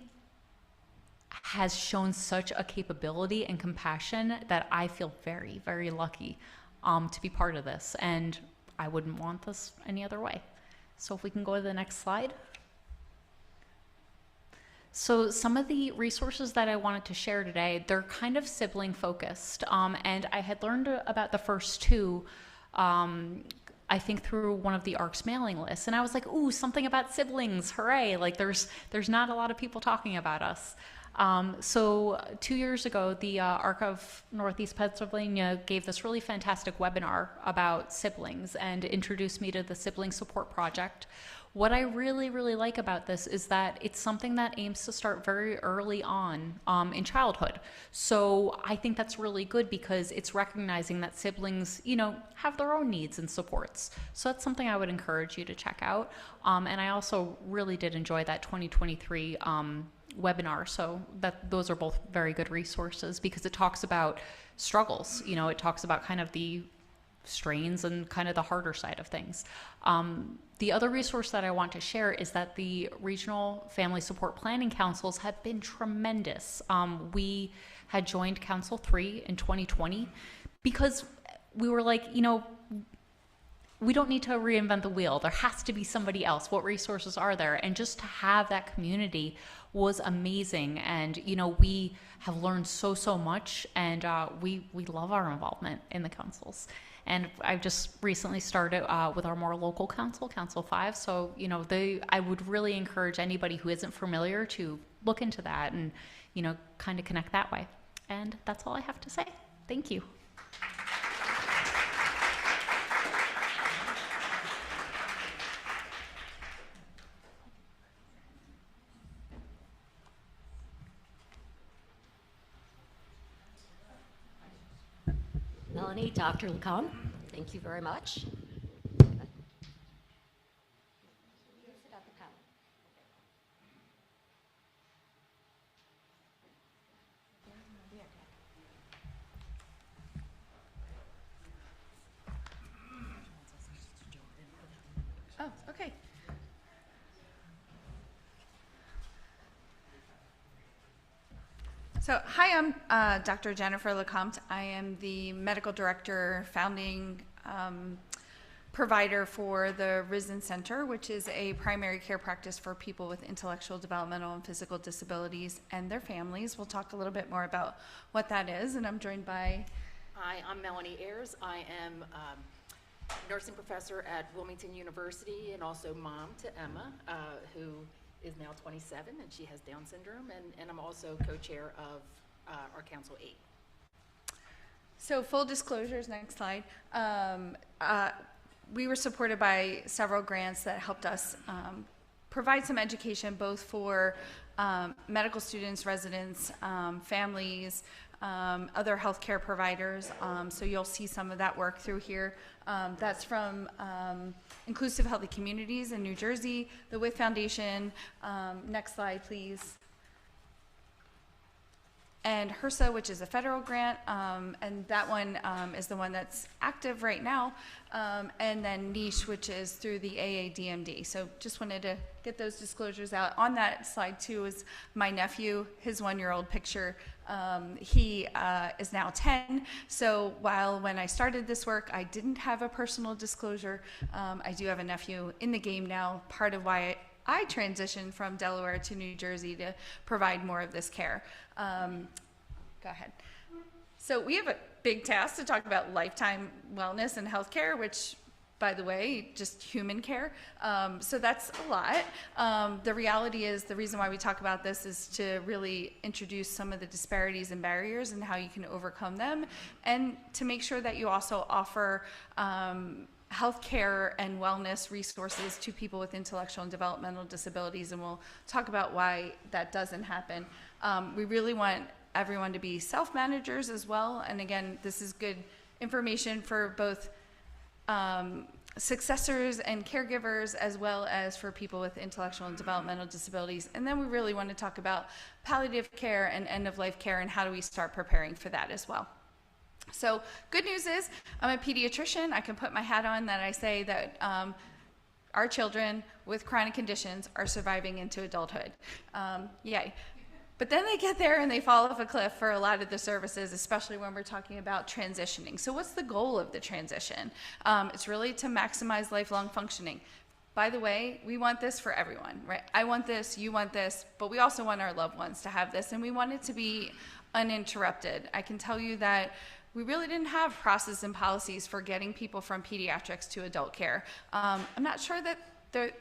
Speaker 2: has shown such a capability and compassion that I feel very, very lucky to be part of this. And I wouldn't want this any other way. So if we can go to the next slide. So some of the resources that I wanted to share today, they're kind of sibling focused. And I had learned about the first two, I think through one of the ARC's mailing lists. And I was like, ooh, something about siblings, hooray. Like there's not a lot of people talking about us. So 2 years ago, the ARC of Northeast Pennsylvania gave this really fantastic webinar about siblings and introduced me to the Sibling Support Project. What I really, really like about this is that it's something that aims to start very early on in childhood. So I think that's really good because it's recognizing that siblings, you know, have their own needs and supports. So that's something I would encourage you to check out. And I also really did enjoy that 2023 webinar. So those are both very good resources because it talks about struggles. You know, it talks about kind of the strains and kind of the harder side of things. The other resource that I want to share is that the regional family support planning councils have been tremendous. We had joined Council 3 in 2020 because we were like, you know, we don't need to reinvent the wheel. There has to be somebody else. What resources are there? And just to have that community was amazing. And, you know, we have learned so much, and we love our involvement in the councils. And I've just recently started with our more local council, Council 5. So, you know, I would really encourage anybody who isn't familiar to look into that and, you know, kind of connect that way. And that's all I have to say. Thank you.
Speaker 3: Melanie, Dr. LeComte, thank you very much.
Speaker 4: Oh, okay. So, hi, I'm Dr. Jennifer LeComte. I am the medical director, founding provider for the Risen Center, which is a primary care practice for people with intellectual, developmental, and physical disabilities and their families. We'll talk a little bit more about what that is, and I'm joined by
Speaker 5: Hi, I'm Melanie Ayers. I am nursing professor at Wilmington University and also mom to Emma, who is now 27 and she has Down syndrome, and I'm also co-chair of our Council 8.
Speaker 4: So full disclosures, next slide. We were supported by several grants that helped us provide some education both for medical students, residents, families, other healthcare providers. So you'll see some of that work through here. That's from Inclusive Healthy Communities in New Jersey, the WIC Foundation. Next slide, please. And HRSA, which is a federal grant, and that one is the one that's active right now. And then Niche, which is through the AADMD. So just wanted to get those disclosures out. On that slide too is my nephew, his 1-year-old picture. He is now 10. So while when I started this work, I didn't have a personal disclosure, I do have a nephew in the game now, part of why I transitioned from Delaware to New Jersey to provide more of this care. Go ahead. So we have a big task to talk about lifetime wellness and healthcare, which, by the way, just human care. So that's a lot. The reality is the reason why we talk about this is to really introduce some of the disparities and barriers and how you can overcome them, and to make sure that you also offer healthcare and wellness resources to people with intellectual and developmental disabilities, and we'll talk about why that doesn't happen. We really want everyone to be self-managers as well, and again, this is good information for both successors and caregivers, as well as for people with intellectual and developmental disabilities. And then we really want to talk about palliative care and end-of-life care, and how do we start preparing for that as well. So good news is I'm a pediatrician. I can put my hat on that I say that our children with chronic conditions are surviving into adulthood. Yay. But then they get there and they fall off a cliff for a lot of the services, especially when we're talking about transitioning. So what's the goal of the transition? It's really to maximize lifelong functioning. By the way, we want this for everyone, right? I want this, you want this, but we also want our loved ones to have this, and we want it to be uninterrupted. I can tell you that we really didn't have process and policies for getting people from pediatrics to adult care. I'm not sure that they're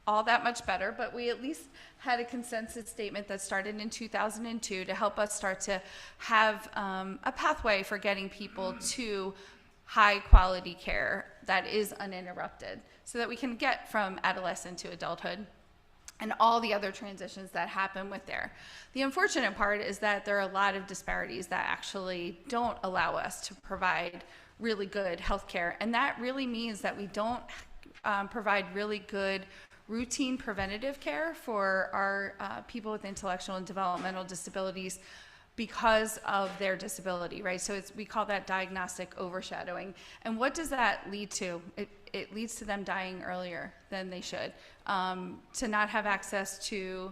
Speaker 4: all that much better, but we at least had a consensus statement that started in 2002 to help us start to have a pathway for getting people to high quality care that is uninterrupted, so that we can get from adolescent to adulthood and all the other transitions that happen with there. The unfortunate part is that there are a lot of disparities that actually don't allow us to provide really good health care, and that really means that we don't provide really good routine preventative care for our people with intellectual and developmental disabilities because of their disability, right? So we call that diagnostic overshadowing. And what does that lead to? It leads to them dying earlier than they should, to not have access to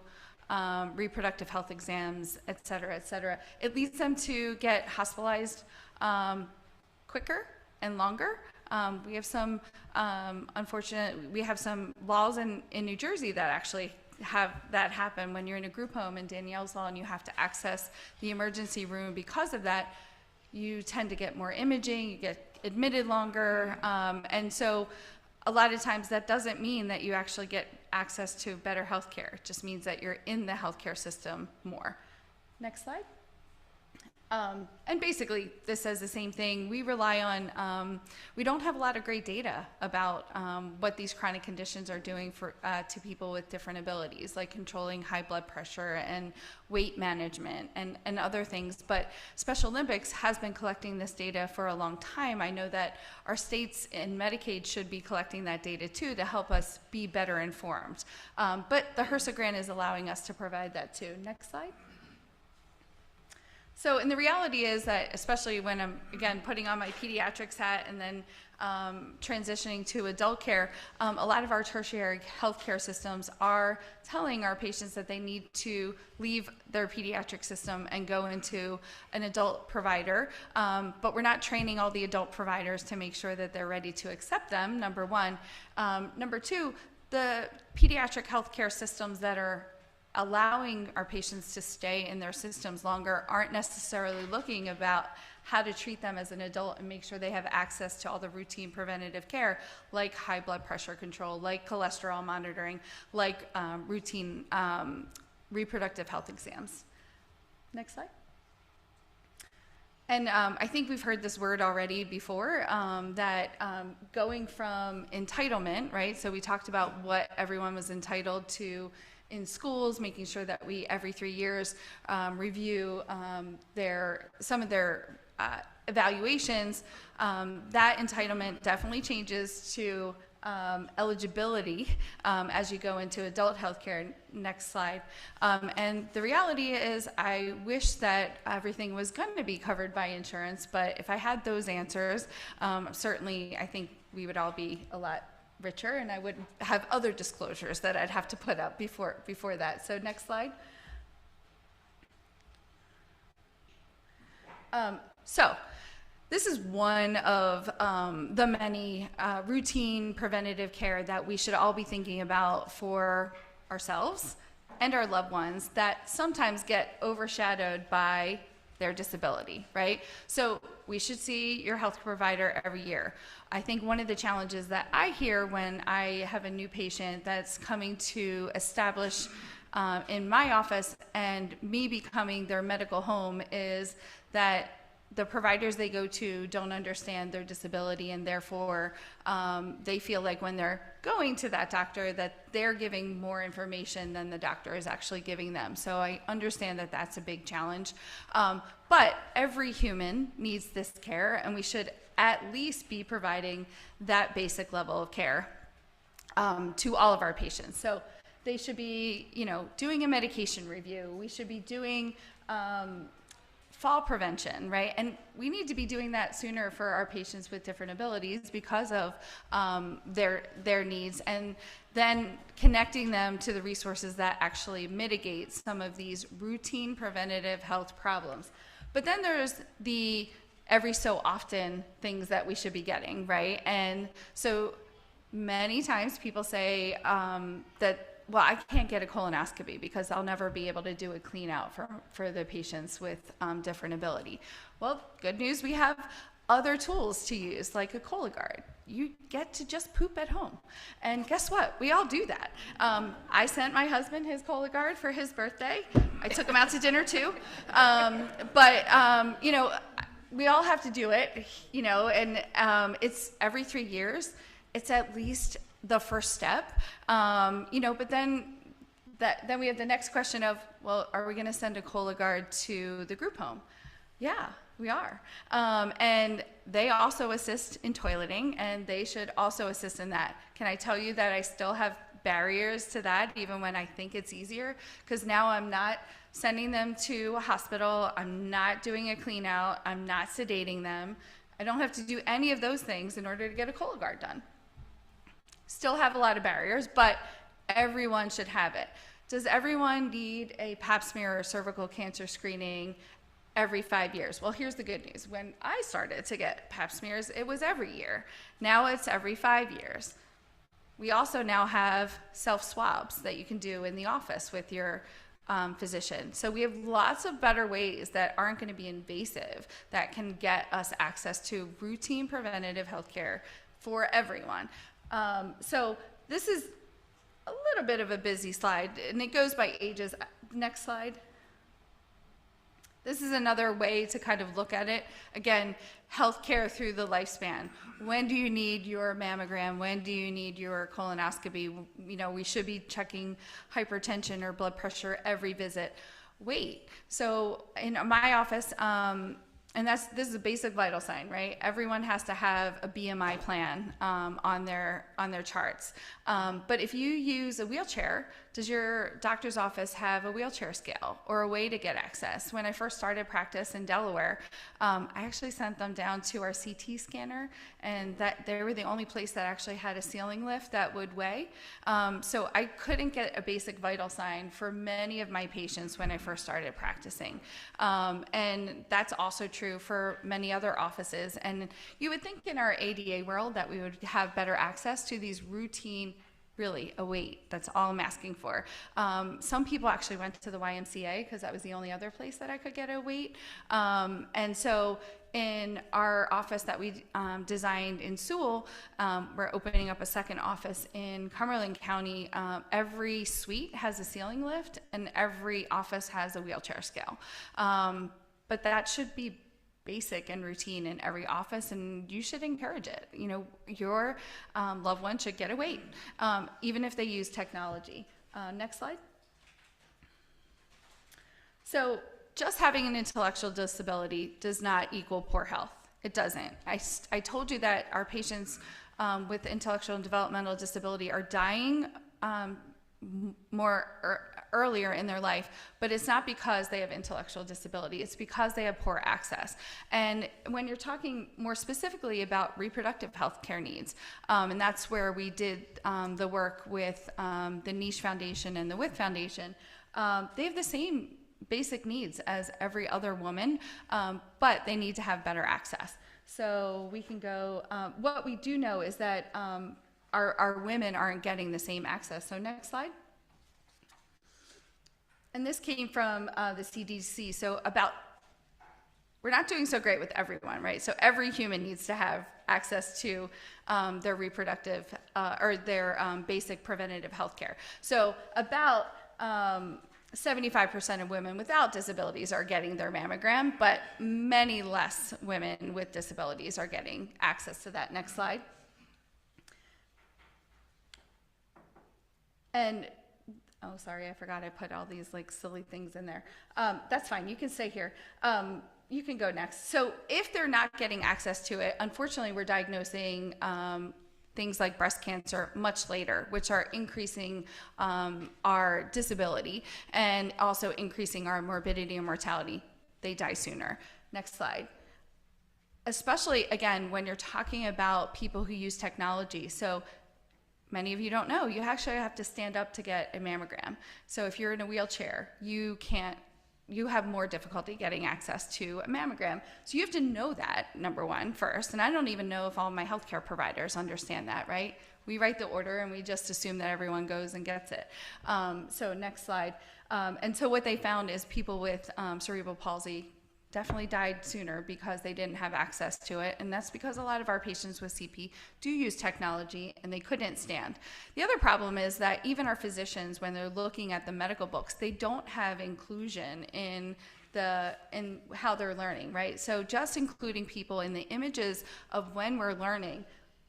Speaker 4: reproductive health exams, et cetera, et cetera. It leads them to get hospitalized quicker and longer. We have some we have some laws in New Jersey that actually have that happen when you're in a group home in Danielle's law and you have to access the emergency room. Because of that, you tend to get more imaging, you get admitted longer, and so a lot of times that doesn't mean that you actually get access to better health care. It just means that you're in the healthcare system more. Next slide. And basically, this says the same thing. We rely on, we don't have a lot of great data about what these chronic conditions are doing for to people with different abilities, like controlling high blood pressure and weight management and other things. But Special Olympics has been collecting this data for a long time. I know that our states and Medicaid should be collecting that data too to help us be better informed. But the HRSA grant is allowing us to provide that too. Next slide. So, and the reality is that, especially when I'm, again, putting on my pediatrics hat and then transitioning to adult care, a lot of our tertiary healthcare systems are telling our patients that they need to leave their pediatric system and go into an adult provider, but we're not training all the adult providers to make sure that they're ready to accept them, number one. Number two, the pediatric healthcare systems that are allowing our patients to stay in their systems longer aren't necessarily looking about how to treat them as an adult and make sure they have access to all the routine preventative care, like high blood pressure control, like cholesterol monitoring, like routine reproductive health exams. Next slide. And I think we've heard this word already before, that going from entitlement, right? So we talked about what everyone was entitled to in schools, making sure that we every 3 years review some of their evaluations. That entitlement definitely changes to eligibility as you go into adult healthcare. Next slide. And the reality is, I wish that everything was going to be covered by insurance, but if I had those answers, certainly I think we would all be a lot richer, and I would have other disclosures that I'd have to put up before that. So next slide. So this is one of the many routine preventative care that we should all be thinking about for ourselves and our loved ones that sometimes get overshadowed by their disability, right? So we should see your health provider every year. I think one of the challenges that I hear when I have a new patient that's coming to establish in my office and me becoming their medical home is that the providers they go to don't understand their disability, and therefore they feel like when they're going to that doctor that they're giving more information than the doctor is actually giving them. So I understand that that's a big challenge. But every human needs this care, and we should at least be providing that basic level of care to all of our patients. So they should be, doing a medication review. We should be doing fall prevention, right? And we need to be doing that sooner for our patients with different abilities because of their needs, and then connecting them to the resources that actually mitigate some of these routine preventative health problems. But then there's the every so often things that we should be getting, right? And so many times people say that, well, I can't get a colonoscopy because I'll never be able to do a clean out for the patients with different ability. Well, good news, we have other tools to use, like a Cologuard. You get to just poop at home. And guess what? We all do that. I sent my husband his Cologuard for his birthday. I took him out to dinner too. But we all have to do it, and it's every 3 years. It's at least the first step, but then we have the next question of, well, are we going to send a Cologuard to the group home? Yeah, we are. And they also assist in toileting, and they should also assist in that. Can I tell you that I still have barriers to that, even when I think it's easier? Because now I'm not sending them to a hospital. I'm not doing a clean out. I'm not sedating them. I don't have to do any of those things in order to get a Cologuard done. Still have a lot of barriers, but everyone should have it. Does everyone need a pap smear or cervical cancer screening every 5 years? Well, here's the good news. When I started to get pap smears, it was every year. Now it's every 5 years. We also now have self-swabs that you can do in the office with your physician. So we have lots of better ways that aren't going to be invasive that can get us access to routine preventative health care for everyone. So this is a little bit of a busy slide, and it goes by ages. Next slide. This is another way to kind of look at it. Again, healthcare through the lifespan. When do you need your mammogram? When do you need your colonoscopy? We should be checking hypertension or blood pressure every visit. Weight. So in my office, and this is a basic vital sign, right? Everyone has to have a BMI plan on their charts. But if you use a wheelchair, does your doctor's office have a wheelchair scale or a way to get access? When I first started practice in Delaware, I actually sent them down to our CT scanner, and that they were the only place that actually had a ceiling lift that would weigh. So I couldn't get a basic vital sign for many of my patients when I first started practicing. And that's also true for many other offices. And you would think in our ADA world that we would have better access to these routine really a weight. That's all I'm asking for. Some people actually went to the YMCA because that was the only other place that I could get a weight. And so in our office that we designed in Sewell, we're opening up a second office in Cumberland County. Every suite has a ceiling lift and every office has a wheelchair scale. But that should be basic and routine in every office, and you should encourage it. You know, your loved one should get a weight, even if they use technology. Next slide. So just having an intellectual disability does not equal poor health. It doesn't. I told you that our patients with intellectual and developmental disability are dying earlier in their life, but it's not because they have intellectual disability. It's because they have poor access. And when you're talking more specifically about reproductive health care needs, and that's where we did the work with the Niche Foundation and the WIC Foundation, they have the same basic needs as every other woman, but they need to have better access. So we can go, what we do know is that our women aren't getting the same access. So next slide. And this came from the CDC. So we're not doing so great with everyone, right? So every human needs to have access to their reproductive or their basic preventative health care. So about 75% of women without disabilities are getting their mammogram, but many less women with disabilities are getting access to that. Next slide. And oh, sorry, I forgot I put all these like silly things in there. That's fine, you can stay here. You can go next. So if they're not getting access to it, unfortunately, we're diagnosing things like breast cancer much later, which are increasing our disability and also increasing our morbidity and mortality. They die sooner. Next slide. Especially, again, when you're talking about people who use technology. So many of you don't know, you actually have to stand up to get a mammogram. So if you're in a wheelchair, you have more difficulty getting access to a mammogram. So you have to know that, number one, first. And I don't even know if all my healthcare providers understand that, right? We write the order and we just assume that everyone goes and gets it. So next slide. And so what they found is people with cerebral palsy definitely died sooner because they didn't have access to it. And that's because a lot of our patients with CP do use technology and they couldn't stand. The other problem is that even our physicians, when they're looking at the medical books, they don't have inclusion in how they're learning, right? So just including people in the images of when we're learning,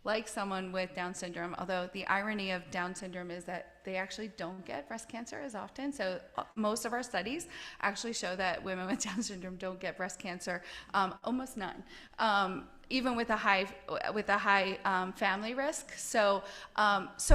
Speaker 4: like someone with Down syndrome, although the irony of Down syndrome is that they actually don't get breast cancer as often. So most of our studies actually show that women with Down syndrome don't get breast cancer, almost none, even with a high family risk. So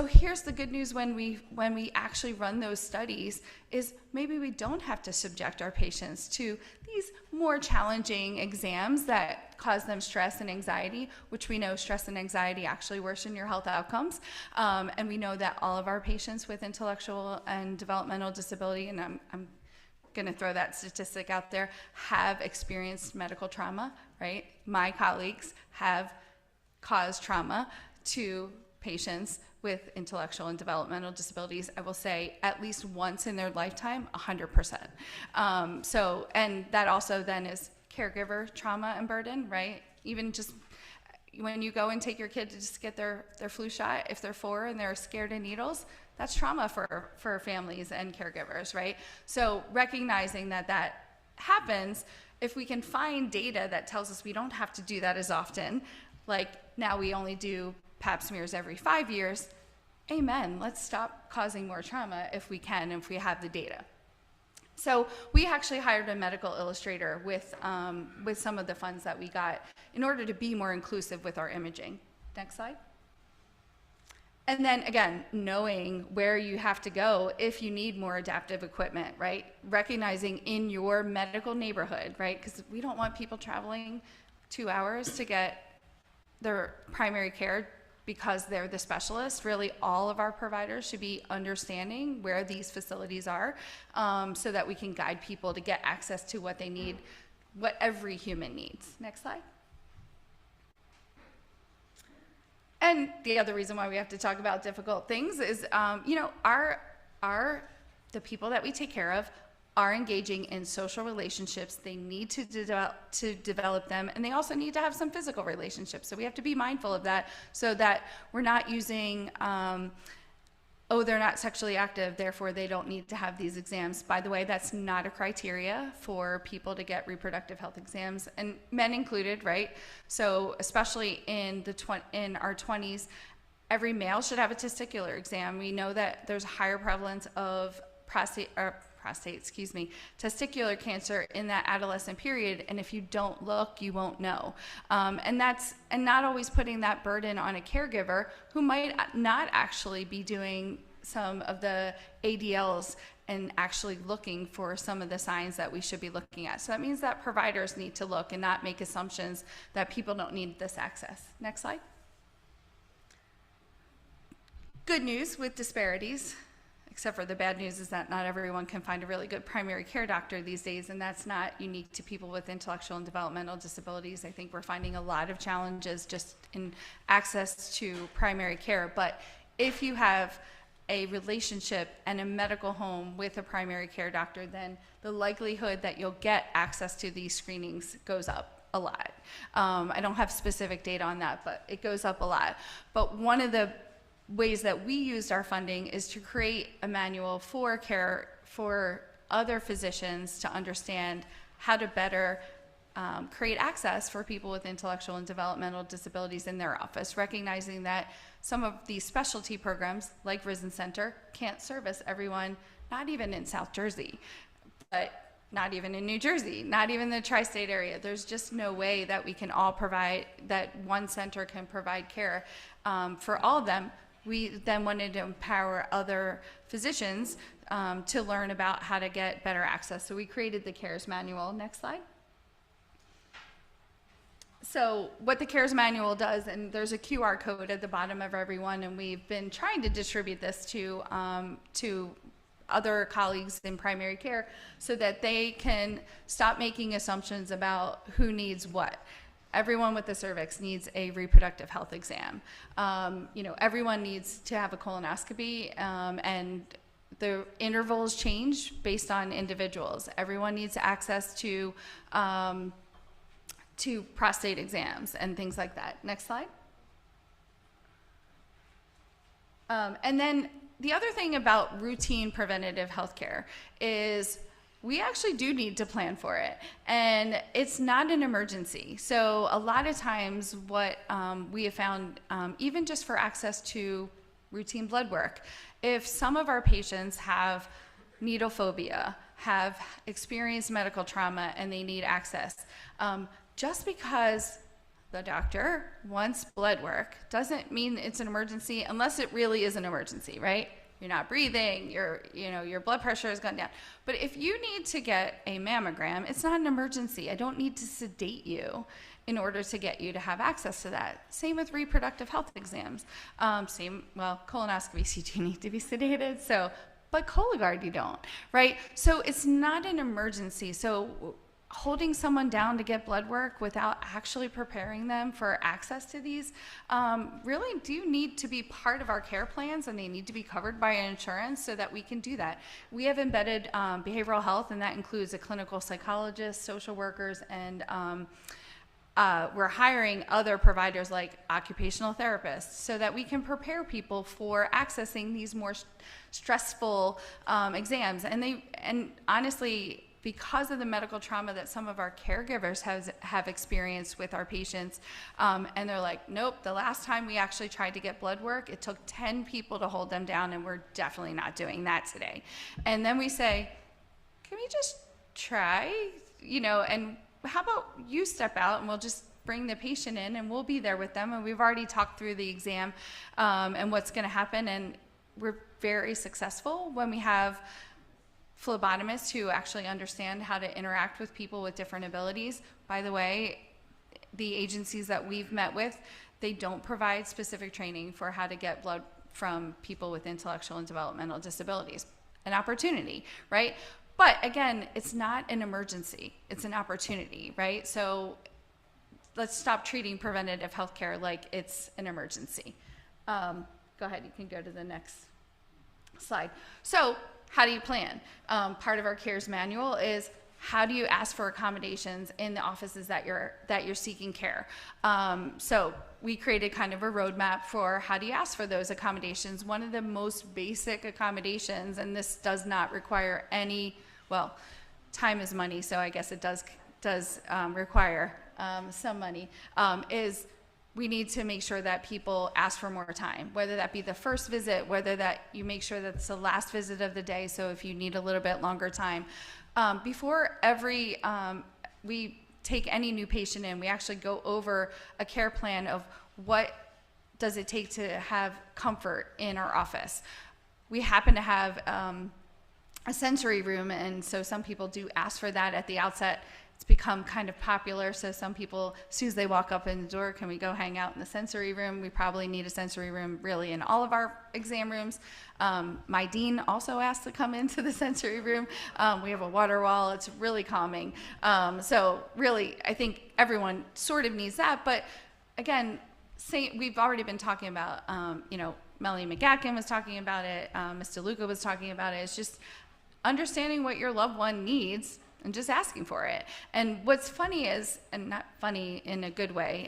Speaker 4: here's the good news when we actually run those studies is maybe we don't have to subject our patients to these more challenging exams that cause them stress and anxiety, which we know stress and anxiety actually worsen your health outcomes. And we know that all of our patients with intellectual and developmental disability, and I'm going to throw that statistic out there, have experienced medical trauma, right? My colleagues have caused trauma to patients with intellectual and developmental disabilities, I will say at least once in their lifetime, 100%. And that also then is caregiver trauma and burden, right? Even just when you go and take your kid to just get their flu shot, if they're 4 and they're scared of needles, that's trauma for families and caregivers, right? So recognizing that happens, if we can find data that tells us we don't have to do that as often, like now we only do pap smears every 5 years, amen, let's stop causing more trauma if we can, if we have the data. So we actually hired a medical illustrator with some of the funds that we got in order to be more inclusive with our imaging. Next slide. And then again, knowing where you have to go if you need more adaptive equipment, right? Recognizing in your medical neighborhood, right? Because we don't want people traveling 2 hours to get their primary care because they're the specialist. Really, all of our providers should be understanding where these facilities are so that we can guide people to get access to what they need, what every human needs. Next slide. And the other reason why we have to talk about difficult things is, the people that we take care of are engaging in social relationships. They need to develop them, and they also need to have some physical relationships. So we have to be mindful of that, so that we're not using, they're not sexually active, therefore they don't need to have these exams. By the way, that's not a criteria for people to get reproductive health exams, and men included, right? So especially in our 20s, every male should have a testicular exam. We know that there's a higher prevalence of testicular cancer in that adolescent period, and if you don't look, you won't know. And not always putting that burden on a caregiver who might not actually be doing some of the ADLs and actually looking for some of the signs that we should be looking at. So that means that providers need to look and not make assumptions that people don't need this access. Next slide. Good news with disparities, except for the bad news, is that not everyone can find a really good primary care doctor these days, and that's not unique to people with intellectual and developmental disabilities. I think we're finding a lot of challenges just in access to primary care. But if you have a relationship and a medical home with a primary care doctor, then the likelihood that you'll get access to these screenings goes up a lot. I don't have specific data on that, but it goes up a lot. But one of the ways that we used our funding is to create a manual for other physicians to understand how to better create access for people with intellectual and developmental disabilities in their office, recognizing that some of these specialty programs, like Risen Center, can't service everyone, not even in South Jersey, but not even in New Jersey, not even the tri-state area. There's just no way that we can all provide, that one center can provide care for all of them. We then wanted to empower other physicians to learn about how to get better access. So we created the CARES manual. Next slide. So what the CARES manual does, and there's a QR code at the bottom of every one, and we've been trying to distribute this to other colleagues in primary care so that they can stop making assumptions about who needs what. Everyone with the cervix needs a reproductive health exam. Everyone needs to have a colonoscopy, and the intervals change based on individuals. Everyone needs access to prostate exams and things like that. Next slide. And then the other thing about routine preventative healthcare is we actually do need to plan for it, and it's not an emergency. So a lot of times what we have found, even just for access to routine blood work, if some of our patients have needle phobia, have experienced medical trauma, and they need access, just because the doctor wants blood work doesn't mean it's an emergency unless it really is an emergency, right? You're not breathing, your blood pressure has gone down. But if you need to get a mammogram, it's not an emergency. I don't need to sedate you in order to get you to have access to that. Same with reproductive health exams. Colonoscopies, you do need to be sedated, but Cologuard you don't, right? So it's not an emergency. So holding someone down to get blood work without actually preparing them for access to these really do need to be part of our care plans, and they need to be covered by insurance so that we can do that. We have embedded behavioral health, and that includes a clinical psychologist, social workers, and we're hiring other providers like occupational therapists so that we can prepare people for accessing these more stressful exams. And honestly, because of the medical trauma that some of our caregivers have experienced with our patients, and they're like, nope, the last time we actually tried to get blood work, it took 10 people to hold them down, and we're definitely not doing that today. And then we say, can we just try, and how about you step out and we'll just bring the patient in and we'll be there with them, and we've already talked through the exam and what's going to happen, and we're very successful when we have phlebotomists who actually understand how to interact with people with different abilities. By the way, the agencies that we've met with, they don't provide specific training for how to get blood from people with intellectual and developmental disabilities. An opportunity, right? But again, it's not an emergency, it's an opportunity, right? So stop treating preventative healthcare like it's an emergency. Go ahead, you can go to the next slide. So how do you plan? Part of our CARES manual is how do you ask for accommodations in the offices that you're seeking care? So we created kind of a roadmap for how do you ask for those accommodations. One of the most basic accommodations, and this does not require any, well, time is money, so I guess it does require some money, is we need to make sure that people ask for more time, whether that be the first visit, whether that you make sure that it's the last visit of the day, so if you need a little bit longer time. Before we take any new patient in, we actually go over a care plan of what does it take to have comfort in our office. We happen to have a sensory room, and so some people do ask for that at the outset. It's become kind of popular, so some people, as soon as they walk up in the door, can we go hang out in the sensory room? We probably need a sensory room really in all of our exam rooms. My dean also asked to come into the sensory room. We have a water wall. It's really calming. So really, I think everyone sort of needs that. But again, we've already been talking about, Melanie McGackin was talking about it. Mr. Luca was talking about it. It's just understanding what your loved one needs and just asking for it. And what's funny is, and not funny in a good way,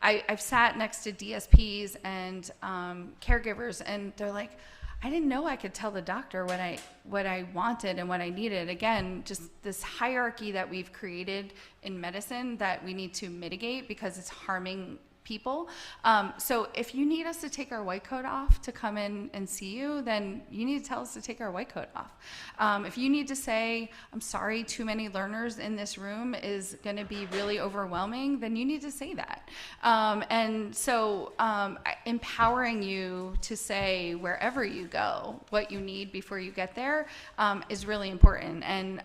Speaker 4: I've sat next to DSPs and caregivers, and they're like, I didn't know I could tell the doctor what I wanted and what I needed. Again, just this hierarchy that we've created in medicine that we need to mitigate because it's harming people. So if you need us to take our white coat off to come in and see you, then you need to tell us to take our white coat off. If you need to say, I'm sorry, too many learners in this room is going to be really overwhelming, then you need to say that. And so empowering you to say wherever you go what you need before you get there is really important. And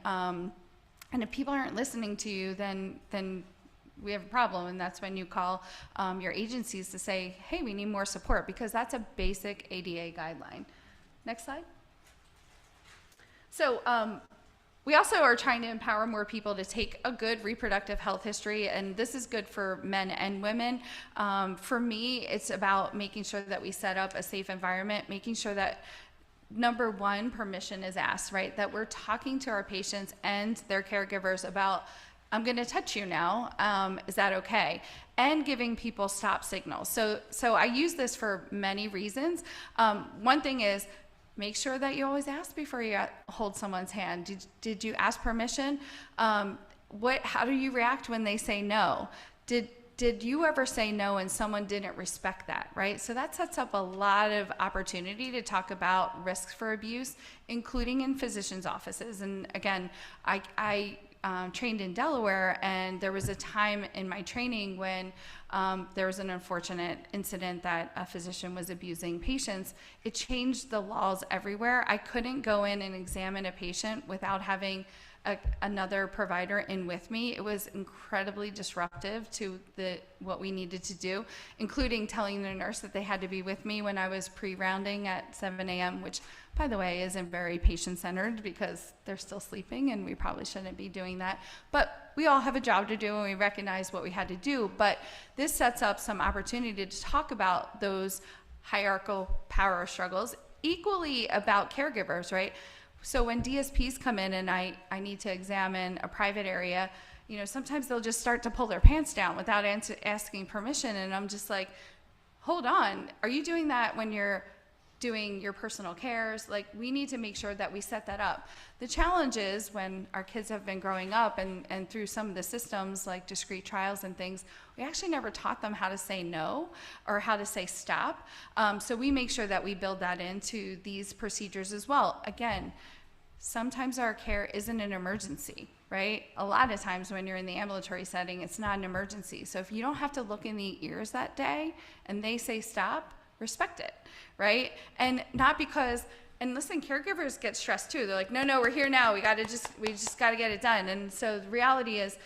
Speaker 4: if people aren't listening to you, then we have a problem, and that's when you call your agencies to say, hey, we need more support, because that's a basic ADA guideline. Next slide. So we also are trying to empower more people to take a good reproductive health history, and this is good for men and women. For me, it's about making sure that we set up a safe environment, making sure that number one, permission is asked, right? That we're talking to our patients and their caregivers about, I'm going to touch you now. Is that okay? And giving people stop signals. So I use this for many reasons. One thing is, make sure that you always ask before you hold someone's hand. Did you ask permission? How do you react when they say no? Did you ever say no and someone didn't respect that, right? So that sets up a lot of opportunity to talk about risks for abuse, including in physicians' offices. And again, I trained in Delaware, and there was a time in my training when there was an unfortunate incident that a physician was abusing patients. It changed the laws everywhere. I couldn't go in and examine a patient without having another provider in with me. It was incredibly disruptive to what we needed to do, including telling the nurse that they had to be with me when I was pre-rounding at 7 a.m., which, by the way, isn't very patient-centered because they're still sleeping and we probably shouldn't be doing that. But we all have a job to do and we recognize what we had to do. But this sets up some opportunity to talk about those hierarchical power struggles, equally about caregivers, right? So when DSPs come in and I need to examine a private area, sometimes they'll just start to pull their pants down without asking permission. And I'm just like, hold on, are you doing that when you're doing your personal cares? Like, we need to make sure that we set that up. The challenge is when our kids have been growing up and through some of the systems like discrete trials and things, we actually never taught them how to say no or how to say stop. So we make sure that we build that into these procedures as well. Again, sometimes our care isn't an emergency, right? A lot of times when you're in the ambulatory setting, it's not an emergency. So if you don't have to look in the ears that day and they say stop, respect it, right? And not because, and listen, caregivers get stressed too. They're like, no, we're here now. We just got to get it done. And so the reality is,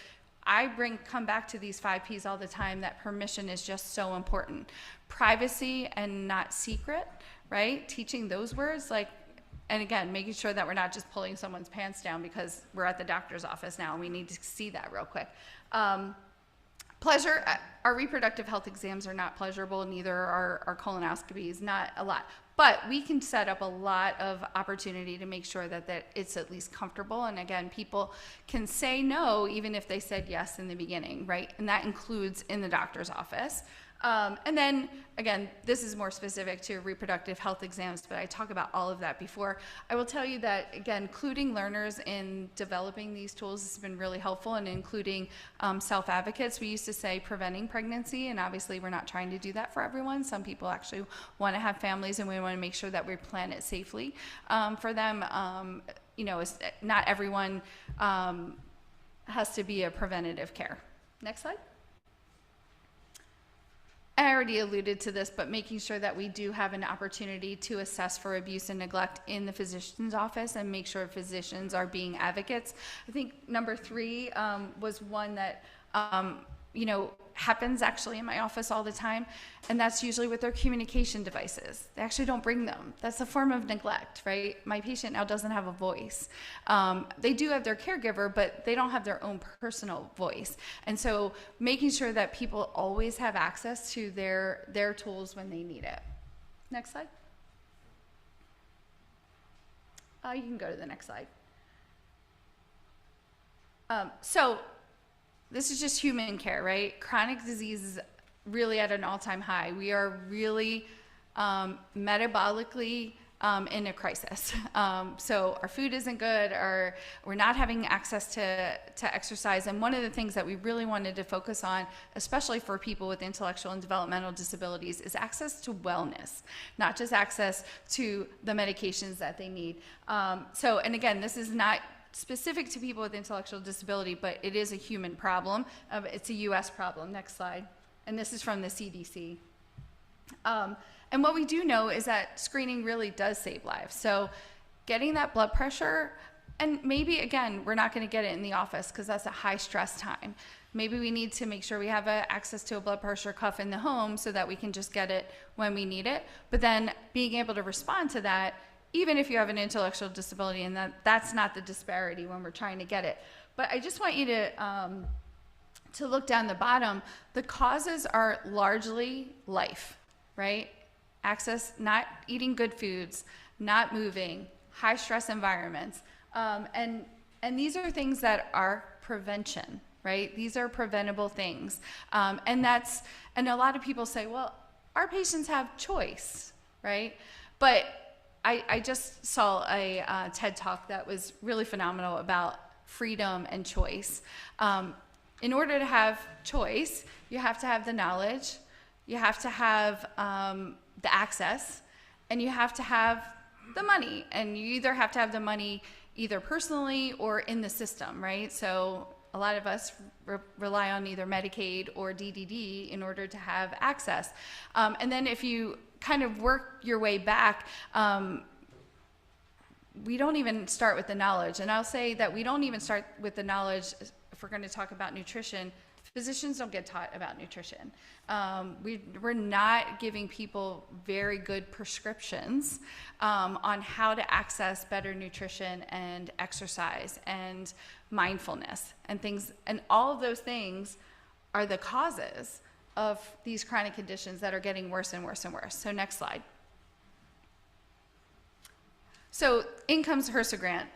Speaker 4: I come back to these 5 Ps all the time, that permission is just so important. Privacy and not secret, right? Teaching those words, and again, making sure that we're not just pulling someone's pants down because we're at the doctor's office now and we need to see that real quick. Pleasure, our reproductive health exams are not pleasurable, neither are our colonoscopies, not a lot. But we can set up a lot of opportunity to make sure that it's at least comfortable. And again, people can say no even if they said yes in the beginning, right? And that includes in the doctor's office. And then, again, this is more specific to reproductive health exams, but I talk about all of that before. I will tell you that, again, including learners in developing these tools has been really helpful, and including self-advocates. We used to say preventing pregnancy, and obviously we're not trying to do that for everyone. Some people actually want to have families, and we want to make sure that we plan it safely for them. Not everyone has to be a preventative care. Next slide. I already alluded to this, but making sure that we do have an opportunity to assess for abuse and neglect in the physician's office and make sure physicians are being advocates. I think number 3 was one that, happens actually in my office all the time, and that's usually with their communication devices. They actually don't bring them. That's a form of neglect, right? My patient now doesn't have a voice. They do have their caregiver, but they don't have their own personal voice. And so making sure that people always have access to their tools when they need it. Next slide. You can go to the next slide. So this is just human care, right? Chronic disease is really at an all-time high. We are really metabolically in a crisis. So our food isn't good, or we're not having access to exercise. And one of the things that we really wanted to focus on, especially for people with intellectual and developmental disabilities, is access to wellness, not just access to the medications that they need. And again, this is not specific to people with intellectual disability, but it is a human problem. It's a U.S. problem. Next slide. And this is from the CDC. And what we do know is that screening really does save lives. So getting that blood pressure, and maybe, again, we're not going to get it in the office because that's a high stress time. Maybe we need to make sure we have access to a blood pressure cuff in the home so that we can just get it when we need it. But then being able to respond to that, even if you have an intellectual disability, and that's not the disparity when we're trying to get it. But I just want you to look down the bottom. The causes are largely life, right? Access, not eating good foods, not moving, high stress environments. And these are things that are prevention, right? These are preventable things. And a lot of people say, well, our patients have choice, right? But I just saw a TED Talk that was really phenomenal about freedom and choice. In order to have choice, you have to have the knowledge, you have to have the access, and you have to have the money. And you either have to have the money either personally or in the system, right? So a lot of us rely on either Medicaid or DDD in order to have access. And then if you kind of work your way back, we don't even start with the knowledge. And I'll say that we don't even start with the knowledge if we're going to talk about nutrition. Physicians don't get taught about nutrition. We're not giving people very good prescriptions on how to access better nutrition and exercise and mindfulness and things. And all of those things are the causes of these chronic conditions that are getting worse and worse and worse. So next slide. So in comes HRSA grant.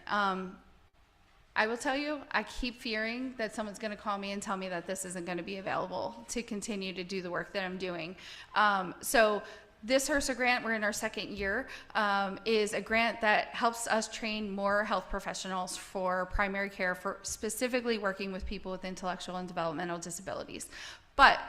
Speaker 4: I will tell you, I keep fearing that someone's going to call me and tell me that this isn't going to be available to continue to do the work that I'm doing. So this HRSA grant, we're in our second year, is a grant that helps us train more health professionals for primary care, for specifically working with people with intellectual and developmental disabilities. But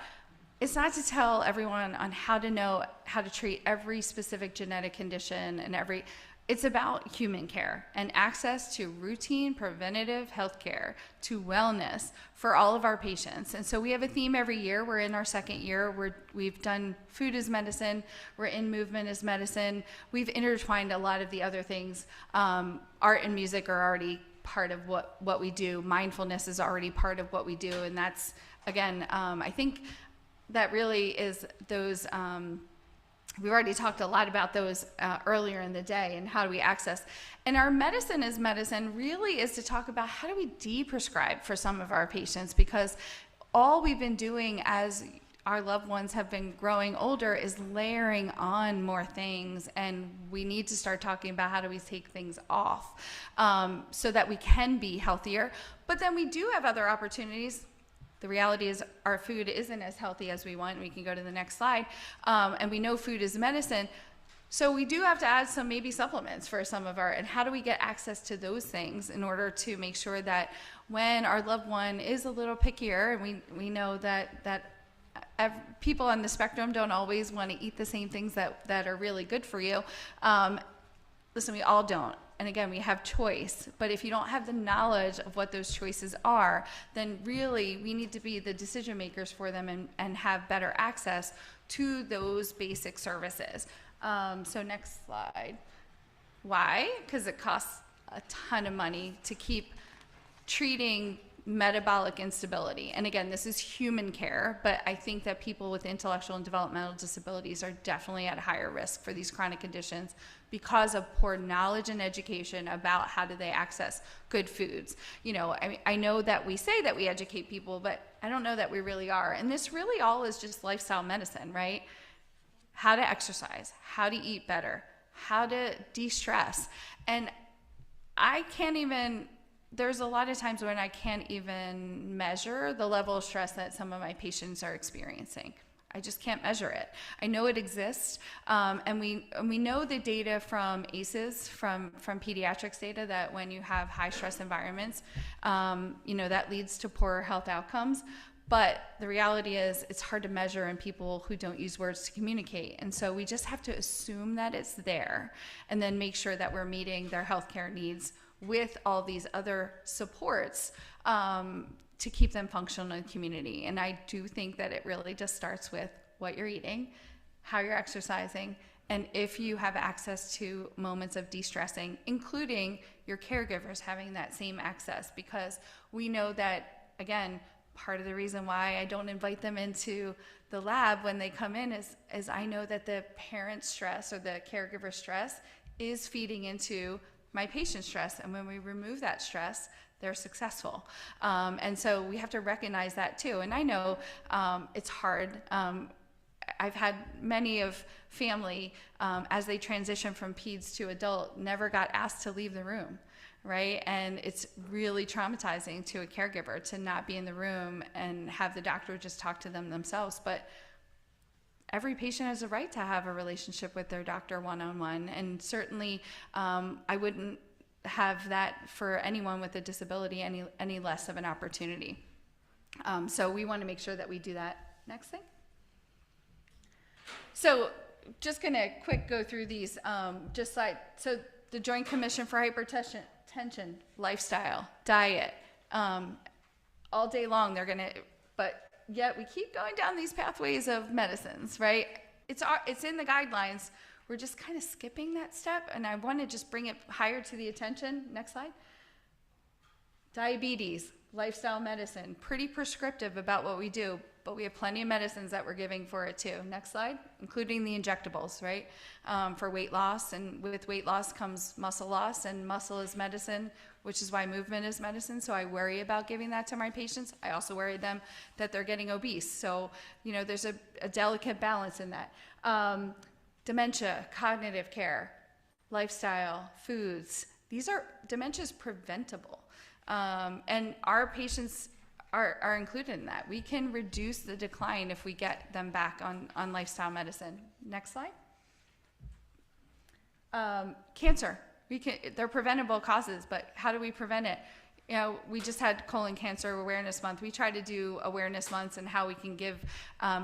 Speaker 4: it's not to tell everyone on how to know how to treat every specific genetic condition and it's about human care and access to routine preventative health care, to wellness for all of our patients. And so we have a theme every year. We're in our second year. We've done food as medicine. We're in movement as medicine. We've intertwined a lot of the other things. Art and music are already part of what we do. Mindfulness is already part of what we do. And that's, again, I think that really is those... We've already talked a lot about those earlier in the day and how do we access. And our medicine as medicine really is to talk about how do we de-prescribe for some of our patients, because all we've been doing as our loved ones have been growing older is layering on more things, and we need to start talking about how do we take things off so that we can be healthier. But then we do have other opportunities. The reality is our food isn't as healthy as we want. We can go to the next slide. And we know food is medicine. So we do have to add some maybe supplements for some of our, and how do we get access to those things in order to make sure that when our loved one is a little pickier, and we know that people on the spectrum don't always want to eat the same things that are really good for you. Listen, we all don't. And again, we have choice. But if you don't have the knowledge of what those choices are, then really we need to be the decision makers for them and have better access to those basic services. So next slide. Why? Because it costs a ton of money to keep treating metabolic instability. And again, this is human care, but I think that people with intellectual and developmental disabilities are definitely at higher risk for these chronic conditions because of poor knowledge and education about how do they access good foods. You know, I know that we say that we educate people, but I don't know that we really are. And this really all is just lifestyle medicine, right? How to exercise, how to eat better, how to de-stress. And I can't even, there's a lot of times when I can't even measure the level of stress that some of my patients are experiencing. I just can't measure it. I know it exists, and we know the data from ACEs, from pediatrics data, that when you have high stress environments, that leads to poorer health outcomes. But the reality is it's hard to measure in people who don't use words to communicate. And so we just have to assume that it's there and then make sure that we're meeting their healthcare needs with all these other supports to keep them functional in the community. And I do think that it really just starts with what you're eating, how you're exercising, and if you have access to moments of de-stressing, including your caregivers having that same access, because we know that, again, part of the reason why I don't invite them into the lab when they come in is I know that the parent stress or the caregiver stress is feeding into my patient's stress. And when we remove that stress, they're successful. And so we have to recognize that too. And I know it's hard. I've had many of family, as they transition from peds to adult, never got asked to leave the room. Right? And it's really traumatizing to a caregiver to not be in the room and have the doctor just talk to them themselves. But every patient has a right to have a relationship with their doctor one-on-one. And certainly I wouldn't have that for anyone with a disability any less of an opportunity. So we want to make sure that we do that. Next thing. So just going to quick go through these. So the Joint Commission for Hypertension, lifestyle, diet, all day long but yet we keep going down these pathways of medicines, right? It's in the guidelines. We're just kind of skipping that step, and I want to just bring it higher to the attention. Next slide. Diabetes, lifestyle medicine, pretty prescriptive about what we do, but we have plenty of medicines that we're giving for it too. Next slide, including the injectables, right? For weight loss, and with weight loss comes muscle loss, and muscle is medicine, which is why movement is medicine. So I worry about giving that to my patients. I also worry them that they're getting obese. So, there's a delicate balance in that. Dementia, cognitive care, lifestyle, foods. Dementia is preventable. And our patients are included in that. We can reduce the decline if we get them back on lifestyle medicine. Next slide. Cancer. They're preventable causes, but how do we prevent it? We just had Colon Cancer Awareness Month. We try to do awareness months and how we can give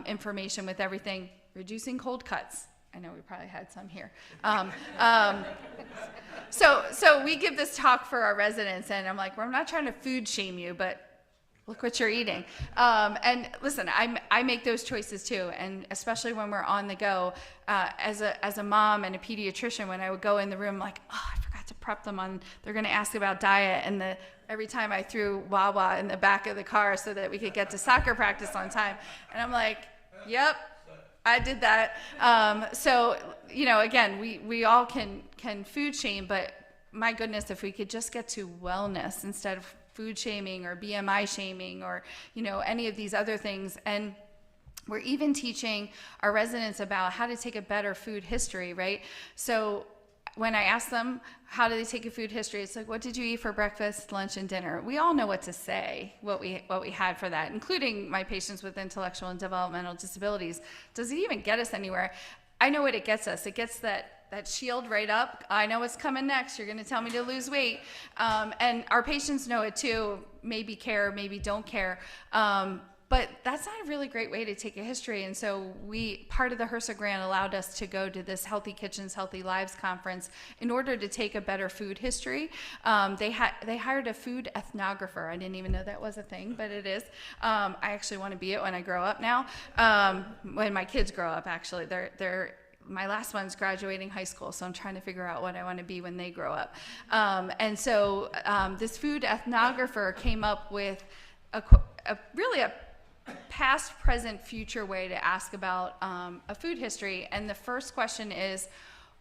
Speaker 4: information with everything. Reducing cold cuts. I know we probably had some here. So we give this talk for our residents, and I'm like, we're not trying to food shame you, but look what you're eating. And listen, I make those choices too, and especially when we're on the go. As a mom and a pediatrician, when I would go in the room, like, oh, I forgot to prep them on. They're going to ask about diet, and every time I threw Wawa in the back of the car so that we could get to soccer practice on time, and I'm like, yep. I did that. So, again, we all can food shame, but my goodness, if we could just get to wellness instead of food shaming or BMI shaming or, any of these other things. And we're even teaching our residents about how to take a better food history, right? So when I ask them, how do they take a food history? It's like, what did you eat for breakfast, lunch, and dinner? We all know what to say, what we had for that, including my patients with intellectual and developmental disabilities. Does it even get us anywhere? I know what it gets us. It gets that shield right up. I know what's coming next. You're going to tell me to lose weight. And our patients know it too. Maybe care, maybe don't care. But that's not a really great way to take a history. And so part of the HRSA grant allowed us to go to this Healthy Kitchens, Healthy Lives conference in order to take a better food history. They hired a food ethnographer. I didn't even know that was a thing, but it is. I actually want to be it when I grow up now. When my kids grow up, actually. My last one's graduating high school, so I'm trying to figure out what I want to be when they grow up. And so this food ethnographer came up with a past, present, future way to ask about a food history. And the first question is,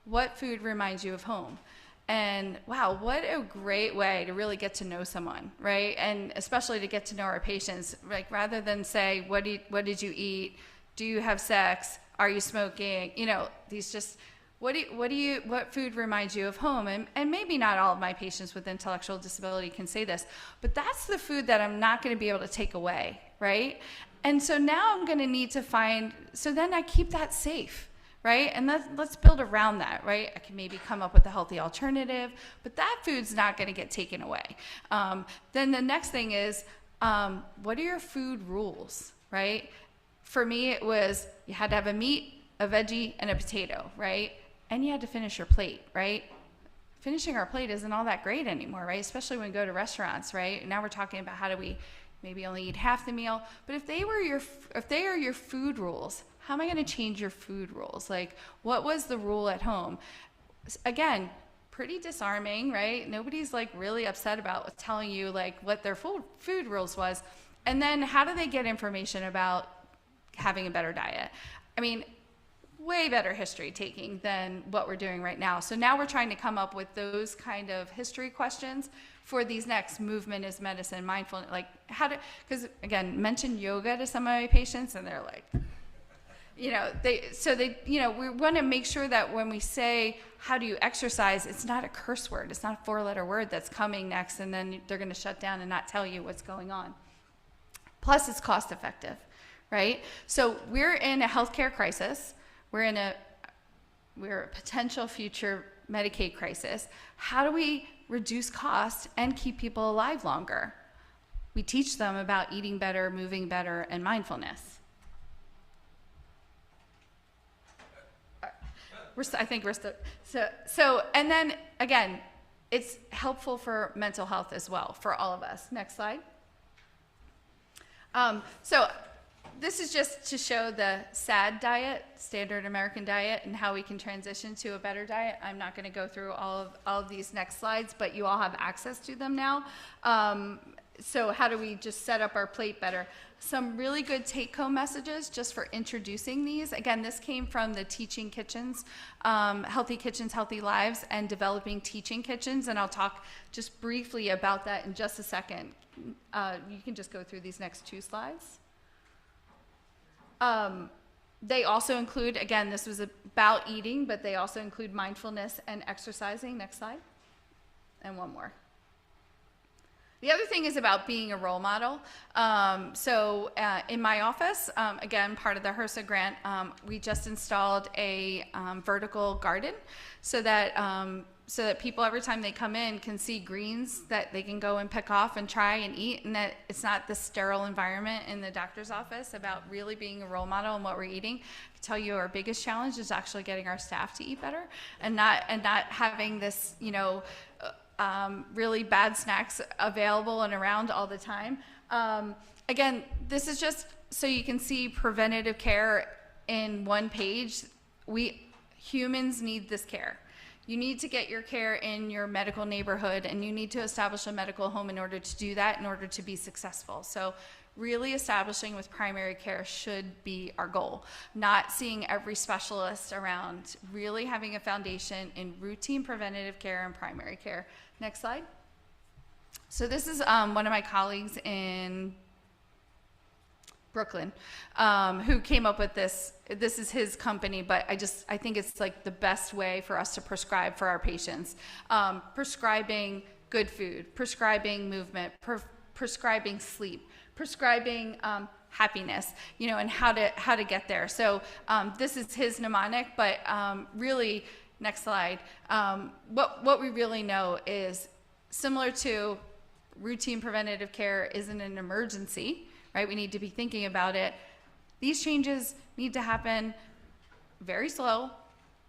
Speaker 4: what food reminds you of home? And wow, what a great way to really get to know someone, right? And especially to get to know our patients, like rather than say, what did you eat? Do you have sex? Are you smoking? These just, what food reminds you of home? And maybe not all of my patients with intellectual disability can say this, but that's the food that I'm not going to be able to take away, right? And so now I'm going to need to so then I keep that safe, right? And let's build around that, right? I can maybe come up with a healthy alternative, but that food's not going to get taken away. Then the next thing is, what are your food rules, right? For me, it was you had to have a meat, a veggie, and a potato, right? And you had to finish your plate, right? Finishing our plate isn't all that great anymore, right? Especially when we go to restaurants, right? Now we're talking about how do we maybe only eat half the meal. But if they are your food rules, how am I going to change your food rules? Like, what was the rule at home? Again, pretty disarming, right? Nobody's like really upset about telling you like what their food rules was. And then how do they get information about having a better diet? I mean, way better history taking than what we're doing right now. So now we're trying to come up with those kind of history questions for these next movement is medicine, mindfulness, like because again, mention yoga to some of my patients and they're like, we want to make sure that when we say, how do you exercise? It's not a curse word. It's not a 4-letter word that's coming next and then they're going to shut down and not tell you what's going on. Plus it's cost effective, right? So we're in a healthcare crisis. We're a potential future Medicaid crisis. How do we reduce cost and keep people alive longer? We teach them about eating better, moving better, and mindfulness. And then again, it's helpful for mental health as well for all of us. Next slide. So this is just to show the SAD diet, standard American diet, and how we can transition to a better diet. I'm not going to go through all of these next slides, but you all have access to them now. So how do we just set up our plate better? Some really good take-home messages just for introducing these. Again, this came from the Teaching Kitchens, Healthy Kitchens, Healthy Lives, and Developing Teaching Kitchens, and I'll talk just briefly about that in just a second. You can just go through these next 2 slides. They also include, again, this was about eating, but they also include mindfulness and exercising. Next slide. And one more. The other thing is about being a role model. In my office, again, part of the HRSA grant, we just installed a vertical garden so that people, every time they come in, can see greens that they can go and pick off and try and eat, and that it's not the sterile environment in the doctor's office. About really being a role model and what we're eating. I can tell you our biggest challenge is actually getting our staff to eat better and not having this, really bad snacks available and around all the time. Again, this is just so you can see preventative care in one page. Humans need this care. You need to get your care in your medical neighborhood, and you need to establish a medical home in order to do that, in order to be successful. So really establishing with primary care should be our goal. Not seeing every specialist around, really having a foundation in routine preventative care and primary care. Next slide. So this is one of my colleagues in Brooklyn, who came up with this. This is his company, but I think it's like the best way for us to prescribe for our patients. Prescribing good food, prescribing movement, prescribing sleep, prescribing happiness, and how to get there. So this is his mnemonic, but really, next slide. What we really know is similar to routine preventative care isn't an emergency, right? We need to be thinking about it. These changes need to happen very slow,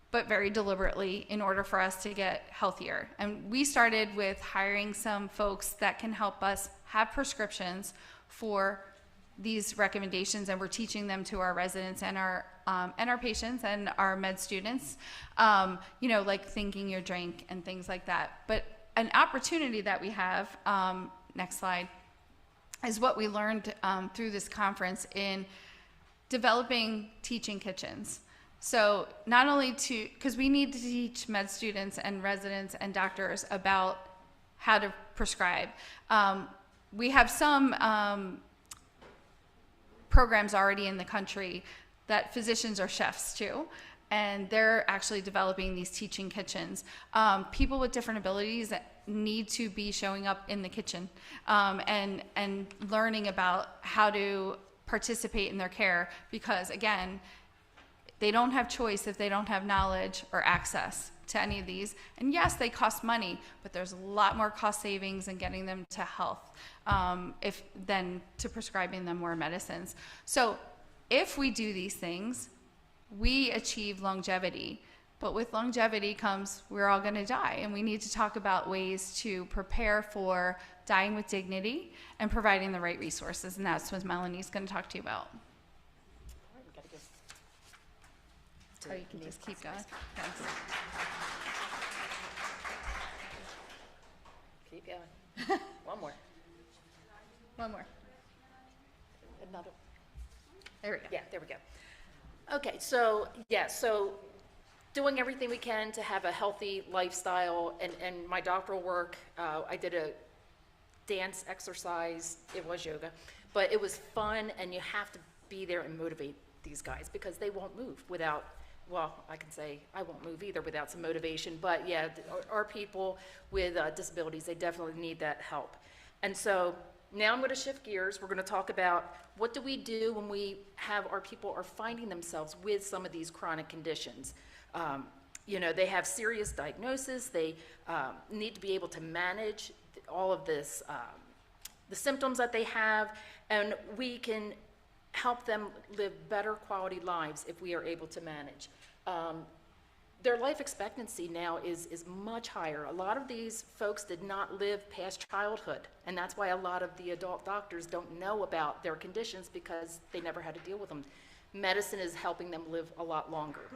Speaker 4: but very deliberately in order for us to get healthier. And we started with hiring some folks that can help us have prescriptions for these recommendations, and we're teaching them to our residents and our patients and our med students, like thinking your drink and things like that. But an opportunity that we have, next slide, is what we learned through this conference in developing teaching kitchens. So not only because we need to teach med students and residents and doctors about how to prescribe. We have some programs already in the country that physicians are chefs too, and they're actually developing these teaching kitchens. People with different abilities need to be showing up in the kitchen and learning about how to participate in their care, because again, they don't have choice if they don't have knowledge or access to any of these. And yes, they cost money, but there's a lot more cost savings in getting them to health than to prescribing them more medicines. So if we do these things, we achieve longevity. But with longevity comes, we're all going to die. And we need to talk about ways to prepare for dying with dignity and providing the right resources. And that's what Melanie's going to talk to you about. Oh, you can just keep going. Thanks.
Speaker 5: Keep going. One more.
Speaker 4: One more.
Speaker 5: Another.
Speaker 4: There we go.
Speaker 5: Yeah, there we go. Okay, so doing everything we can to have a healthy lifestyle, and my doctoral work, I did a dance exercise, it was yoga, but it was fun, and you have to be there and motivate these guys because they won't move without, well, I can say I won't move either without some motivation, but yeah, our people with disabilities, they definitely need that help. And so now I'm going to shift gears. We're going to talk about what do we do when we have our people are finding themselves with some of these chronic conditions. They have serious diagnosis. They need to be able to manage all of this, the symptoms that they have, and we can help them live better quality lives if we are able to manage. Their life expectancy now is much higher. A lot of these folks did not live past childhood, and that's why a lot of the adult doctors don't know about their conditions because they never had to deal with them. Medicine is helping them live a lot longer.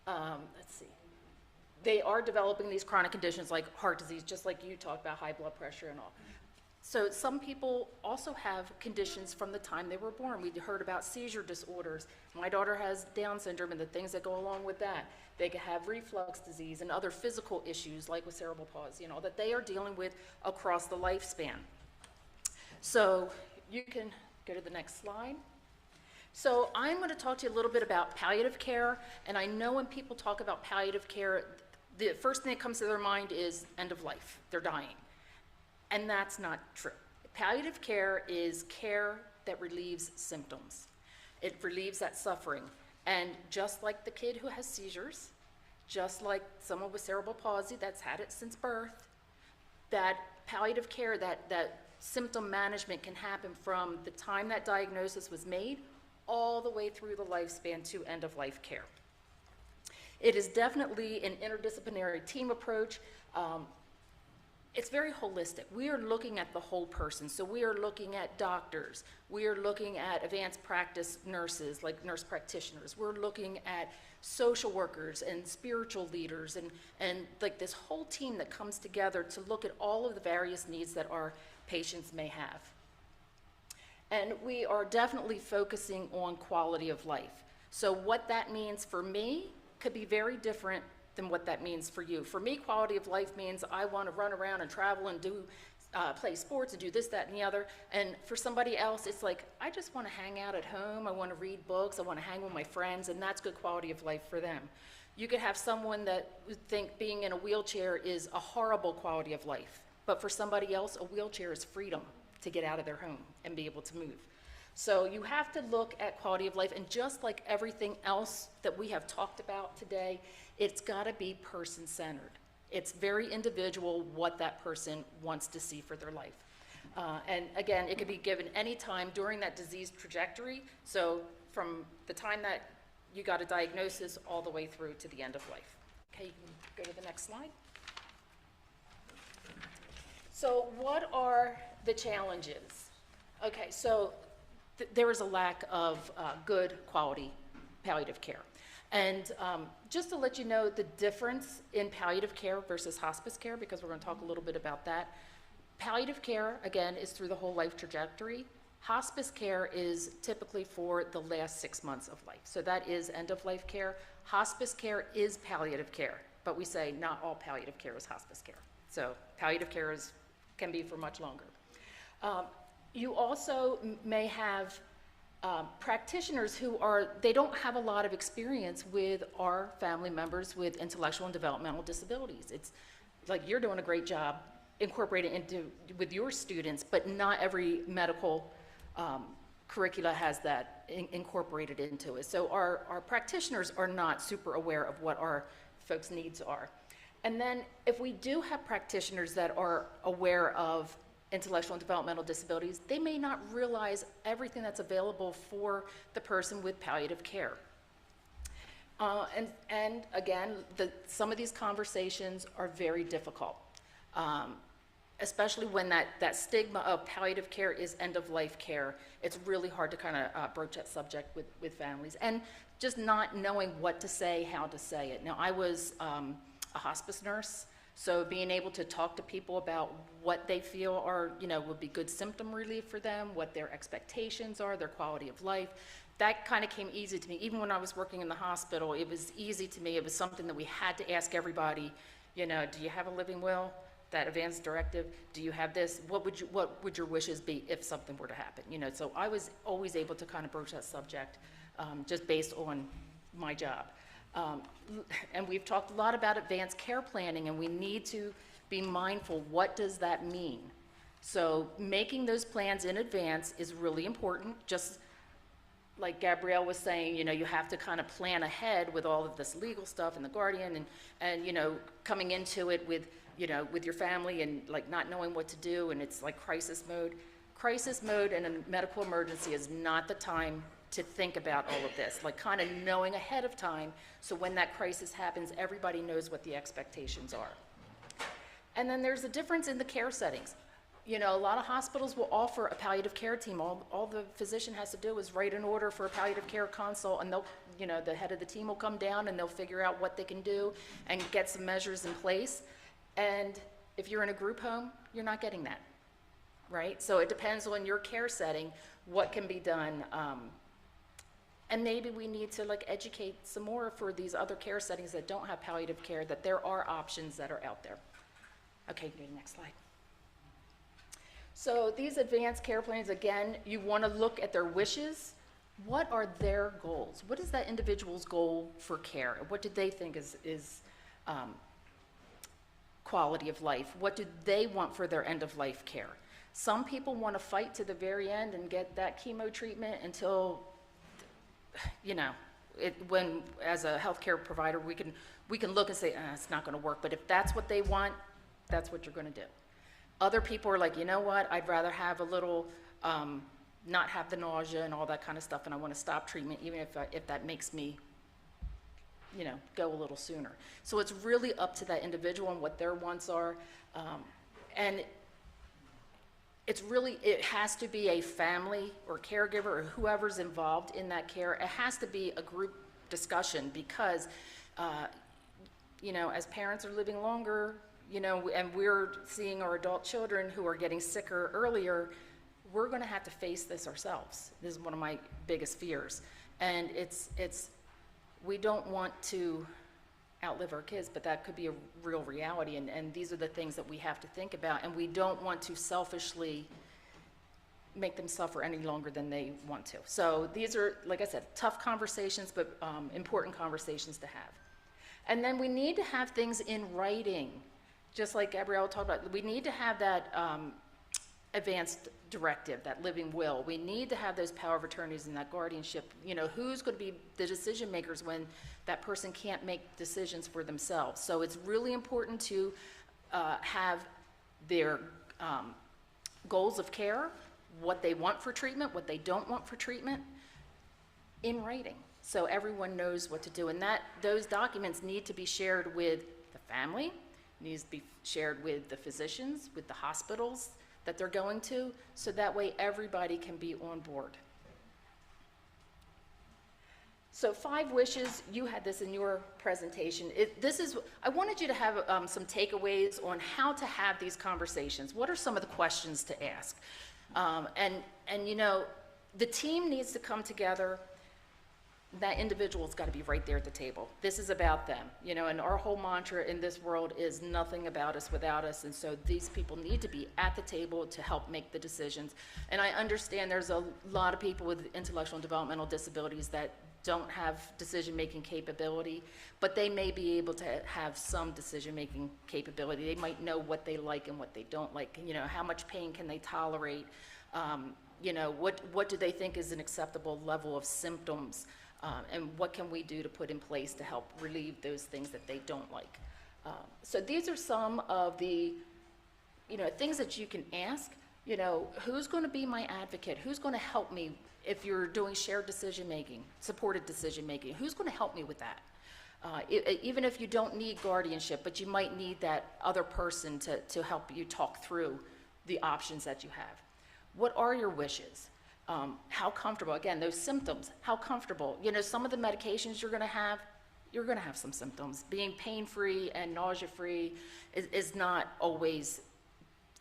Speaker 5: Let's see. They are developing these chronic conditions like heart disease, just like you talked about, high blood pressure and all. So some people also have conditions from the time they were born. We heard about seizure disorders. My daughter has Down syndrome and the things that go along with that. They could have reflux disease and other physical issues like with cerebral palsy, that they are dealing with across the lifespan. So you can go to the next slide. So I'm going to talk to you a little bit about palliative care, and I know when people talk about palliative care, the first thing that comes to their mind is end of life. They're dying. And that's not true. Palliative care is care that relieves symptoms. It relieves that suffering. And just like the kid who has seizures, just like someone with cerebral palsy that's had it since birth, that palliative care, that symptom management can happen from the time that diagnosis was made all the way through the lifespan to end-of-life care. It is definitely an interdisciplinary team approach. It's very holistic. We are looking at the whole person. So we are looking at doctors. We are looking at advanced practice nurses, like nurse practitioners. We're looking at social workers and spiritual leaders and like this whole team that comes together to look at all of the various needs that our patients may have. And we are definitely focusing on quality of life. So what that means for me could be very different than what that means for you. For me, quality of life means I want to run around and travel and do play sports and do this, that, and the other. And for somebody else, it's like, I just want to hang out at home. I want to read books. I want to hang with my friends, and that's good quality of life for them. You could have someone that would think being in a wheelchair is a horrible quality of life. But for somebody else, a wheelchair is freedom to get out of their home and be able to move. So you have to look at quality of life, and just like everything else that we have talked about today, it's got to be person-centered. It's very individual what that person wants to see for their life. And again, it could be given any time during that disease trajectory, so from the time that you got a diagnosis all the way through to the end of life. Okay, you can go to the next slide. So what are the challenges? Okay, so there is a lack of good quality palliative care. And just to let you know the difference in palliative care versus hospice care, because we're going to talk a little bit about that. Palliative care, again, is through the whole life trajectory. Hospice care is typically for the last 6 months of life. So that is end-of-life care. Hospice care is palliative care, but we say not all palliative care is hospice care. So palliative care can be for much longer. You also may have practitioners who they don't have a lot of experience with our family members with intellectual and developmental disabilities. It's like you're doing a great job incorporating with your students, but not every medical curricula has that incorporated into it. So our practitioners are not super aware of what our folks' needs are. And then if we do have practitioners that are aware of intellectual and developmental disabilities, they may not realize everything that's available for the person with palliative care. And again, some of these conversations are very difficult, especially when that stigma of palliative care is end-of-life care. It's really hard to kind of broach that subject with families, and just not knowing what to say, how to say it. Now, I was a hospice nurse, so being able to talk to people about what they feel would be good symptom relief for them, what their expectations are, their quality of life, that kind of came easy to me. Even when I was working in the hospital, it was easy to me. It was something that we had to ask everybody, do you have a living will? That advance directive? Do you have this? What would your wishes be if something were to happen? So I was always able to kind of broach that subject just based on my job. And we've talked a lot about advanced care planning, and we need to be mindful, what does that mean? So making those plans in advance is really important. Just like Gabrielle was saying, you have to kind of plan ahead with all of this legal stuff and the guardian and coming into it with your family and like not knowing what to do, and it's like crisis mode. Crisis mode in a medical emergency is not the time to think about all of this, like kind of knowing ahead of time, so when that crisis happens, everybody knows what the expectations are. And then there's a difference in the care settings. A lot of hospitals will offer a palliative care team. All the physician has to do is write an order for a palliative care consult, and the head of the team will come down and they'll figure out what they can do and get some measures in place. And if you're in a group home, you're not getting that, right? So it depends on your care setting, what can be done. And maybe we need to educate some more for these other care settings that don't have palliative care, that there are options that are out there. Okay, go to the next slide. So these advanced care plans, again, you want to look at their wishes. What are their goals? What is that individual's goal for care? What do they think is quality of life? What do they want for their end-of-life care? Some people want to fight to the very end and get that chemo treatment until when as a healthcare provider we can look and say it's not going to work, but if that's what they want, that's what you're going to do. Other people are like, what, I'd rather have a little not have the nausea and all that kind of stuff, and I want to stop treatment even if that makes me go a little sooner. So it's really up to that individual and what their wants are, and it has to be a family or caregiver or whoever's involved in that care. It has to be a group discussion, because as parents are living longer, and we're seeing our adult children who are getting sicker earlier, we're going to have to face this ourselves. This is one of my biggest fears, and we don't want to outlive our kids, but that could be a real reality, and these are the things that we have to think about, and we don't want to selfishly make them suffer any longer than they want to. So these are, like I said, tough conversations, but important conversations to have. And then we need to have things in writing, just like Gabrielle talked about. We need to have that advanced directive, that living will. We need to have those power of attorneys and that guardianship. You know, who's going to be the decision makers when that person can't make decisions for themselves? So it's really important to have their goals of care, what they want for treatment, what they don't want for treatment, in writing, so everyone knows what to do. And those documents need to be shared with the family, needs to be shared with the physicians, with the hospitals that they're going to, so that way everybody can be on board. So 5 wishes, you had this in your presentation. I wanted you to have some takeaways on how to have these conversations. What are some of the questions to ask? And you know, the team needs to come together. That individual's got to be right there at the table. This is about them, you know, and our whole mantra in this world is nothing about us without us, and so these people need to be at the table to help make the decisions. And I understand there's a lot of people with intellectual and developmental disabilities that don't have decision-making capability, but they may be able to have some decision-making capability. They might know what they like and what they don't like, you know, how much pain can they tolerate, you know, what do they think is an acceptable level of symptoms, and what can we do to put in place to help relieve those things that they don't like. So these are some of the, you know, things that you can ask. You know, who's going to be my advocate? Who's going to help me if you're doing shared decision-making, supported decision-making? Who's going to help me with that? Even if you don't need guardianship, but you might need that other person to help you talk through the options that you have. What are your wishes? How comfortable? Again, those symptoms, how comfortable? You know, some of the medications you're going to have some symptoms. Being pain-free and nausea-free is not always,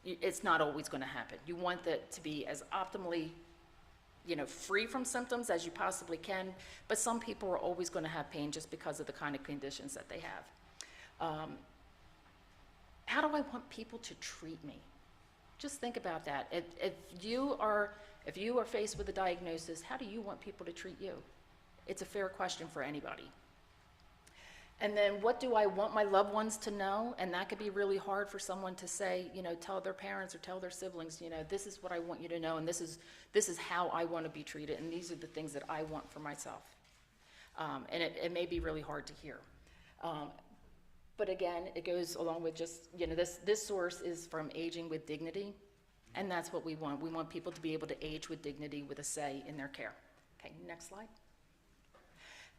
Speaker 5: it's not always going to happen. You want that to be as optimally, you know, free from symptoms as you possibly can, but some people are always going to have pain just because of the kind of conditions that they have. How do I want people to treat me? Just think about that. If you are faced with a diagnosis, how do you want people to treat you? It's a fair question for anybody. And then what do I want my loved ones to know? And that could be really hard for someone to say, you know, tell their parents or tell their siblings, you know, this is what I want you to know, and this is how I want to be treated, and these are the things that I want for myself. And it may be really hard to hear. But again, it goes along with just, you know, this source is from Aging with Dignity, and that's what we want. We want people to be able to age with dignity with a say in their care. Okay, next slide.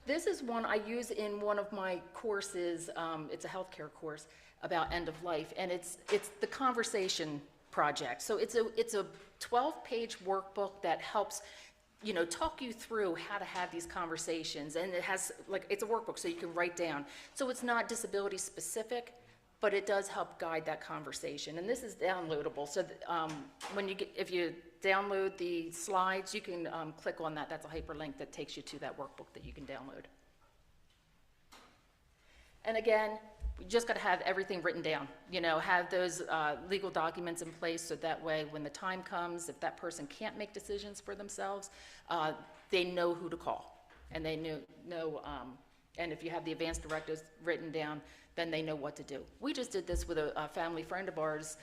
Speaker 5: This is one I use in one of my courses. It's a healthcare course about end of life, and it's the conversation project. So it's a 12-page workbook that helps, you know, talk you through how to have these conversations, and it has, like, it's a workbook so you can write down. So it's not disability specific, but it does help guide that conversation. And this is downloadable. So if you download the slides, you can click on that. That's a hyperlink that takes you to that workbook that you can download. And again, we just got to have everything written down. You know, have those legal documents in place so that way when the time comes, if that person can't make decisions for themselves, they know who to call. And they know and if you have the advanced directives written down, then they know what to do. We just did this with a family friend of ours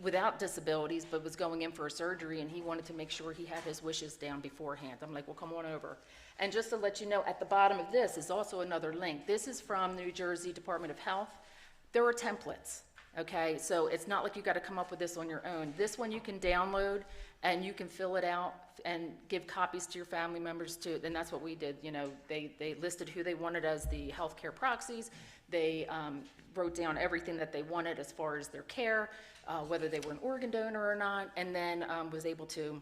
Speaker 5: without disabilities, but was going in for a surgery, and he wanted to make sure he had his wishes down beforehand. I'm like, well, come on over. And just to let you know, at the bottom of this is also another link. This is from the New Jersey Department of Health. There are templates, okay? So it's not like you got to come up with this on your own. This one you can download, and you can fill it out and give copies to your family members too. And that's what we did. You know, they listed who they wanted as the healthcare proxies. They wrote down everything that they wanted as far as their care, whether they were an organ donor or not, and then was able to,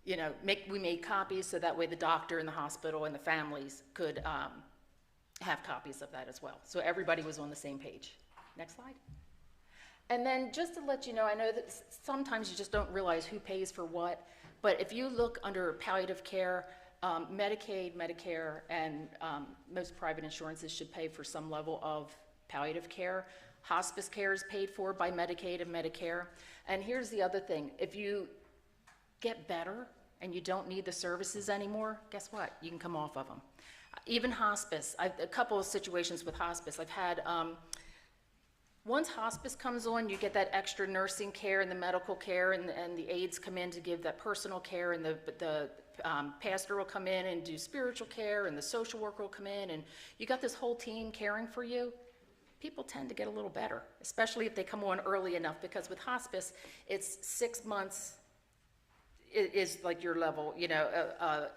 Speaker 5: you know, we made copies so that way the doctor and the hospital and the families could have copies of that as well. So everybody was on the same page. Next slide. And then just to let you know, I know that sometimes you just don't realize who pays for what, but if you look under palliative care, Medicaid, Medicare, and most private insurances should pay for some level of palliative care. Hospice care is paid for by Medicaid and Medicare. And here's the other thing. If you get better and you don't need the services anymore, guess what? You can come off of them. Even hospice. A couple of situations with hospice. I've had, once hospice comes on, you get that extra nursing care and the medical care, and the aides come in to give that personal care, and the pastor will come in and do spiritual care, and the social worker will come in, and you got this whole team caring for you. People tend to get a little better, especially if they come on early enough, because with hospice, it's 6 months is like your level,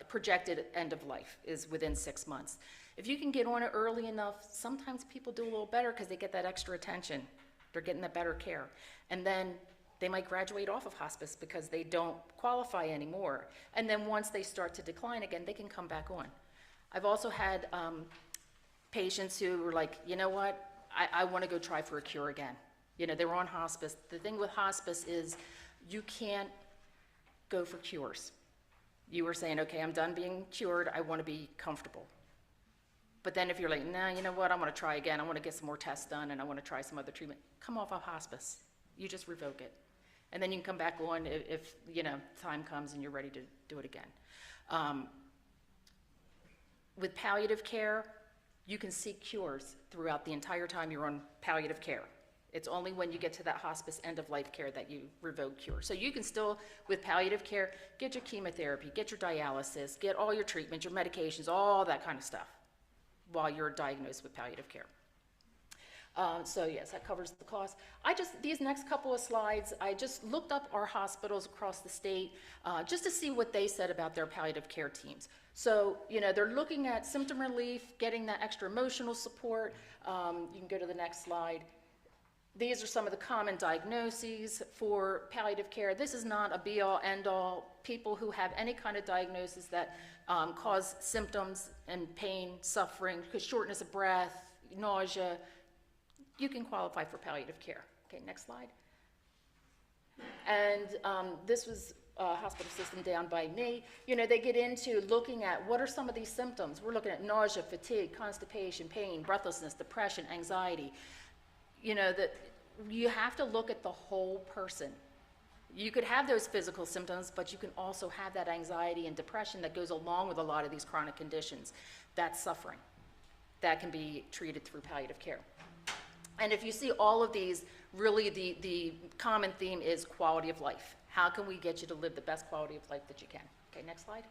Speaker 5: projected end of life is within 6 months. If you can get on it early enough, sometimes people do a little better because they get that extra attention. They're getting that better care. And then they might graduate off of hospice because they don't qualify anymore. And then once they start to decline again, they can come back on. I've also had patients who were like, you know what, I want to go try for a cure again. They were on hospice. The thing with hospice is you can't go for cures. You were saying, okay, I'm done being cured. I want to be comfortable. But then if you're like, nah, you know what, I want to try again. I want to get some more tests done, and I want to try some other treatment. Come off of hospice. You just revoke it. And then you can come back on if time comes and you're ready to do it again. With palliative care, you can seek cures throughout the entire time you're on palliative care. It's only when you get to that hospice end-of-life care that you revoke cure. So you can still, with palliative care, get your chemotherapy, get your dialysis, get all your treatments, your medications, all that kind of stuff while you're diagnosed with palliative care. So yes, that covers the cost. These next couple of slides, I just looked up our hospitals across the state just to see what they said about their palliative care teams. So, they're looking at symptom relief, getting that extra emotional support. You can go to the next slide. These are some of the common diagnoses for palliative care. This is not a be-all, end-all. People who have any kind of diagnosis that cause symptoms and pain, suffering, shortness of breath, nausea, you can qualify for palliative care. Okay, next slide. And this was a hospital system down by me. They get into looking at what are some of these symptoms. We're looking at nausea, fatigue, constipation, pain, breathlessness, depression, anxiety. That you have to look at the whole person. You could have those physical symptoms, but you can also have that anxiety and depression that goes along with a lot of these chronic conditions. That's suffering. That can be treated through palliative care. And if you see all of these, really the common theme is quality of life. How can we get you to live the best quality of life that you can? Okay, next slide.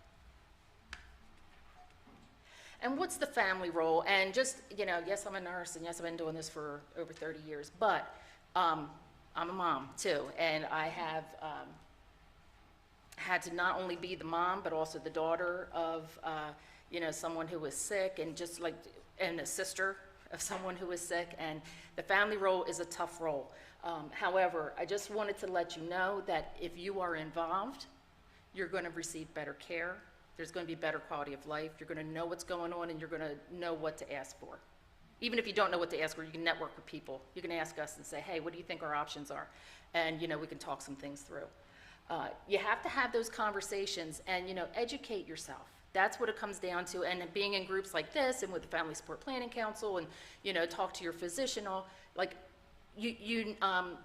Speaker 5: And what's the family role? And just, yes, I'm a nurse, and yes, I've been doing this for over 30 years, but I'm a mom too, and I have had to not only be the mom, but also the daughter of, someone who was sick, and a sister of someone who was sick, and the family role is a tough role. However, I just wanted to let you know that if you are involved, you're going to receive better care. There's going to be better quality of life. You're going to know what's going on, and you're going to know what to ask for. Even if you don't know what to ask for, you can network with people. You can ask us and say, hey, what do you think our options are? And, we can talk some things through. You have to have those conversations and, educate yourself. That's what it comes down to. And being in groups like this and with the Family Support Planning Council and, talk to your physician, you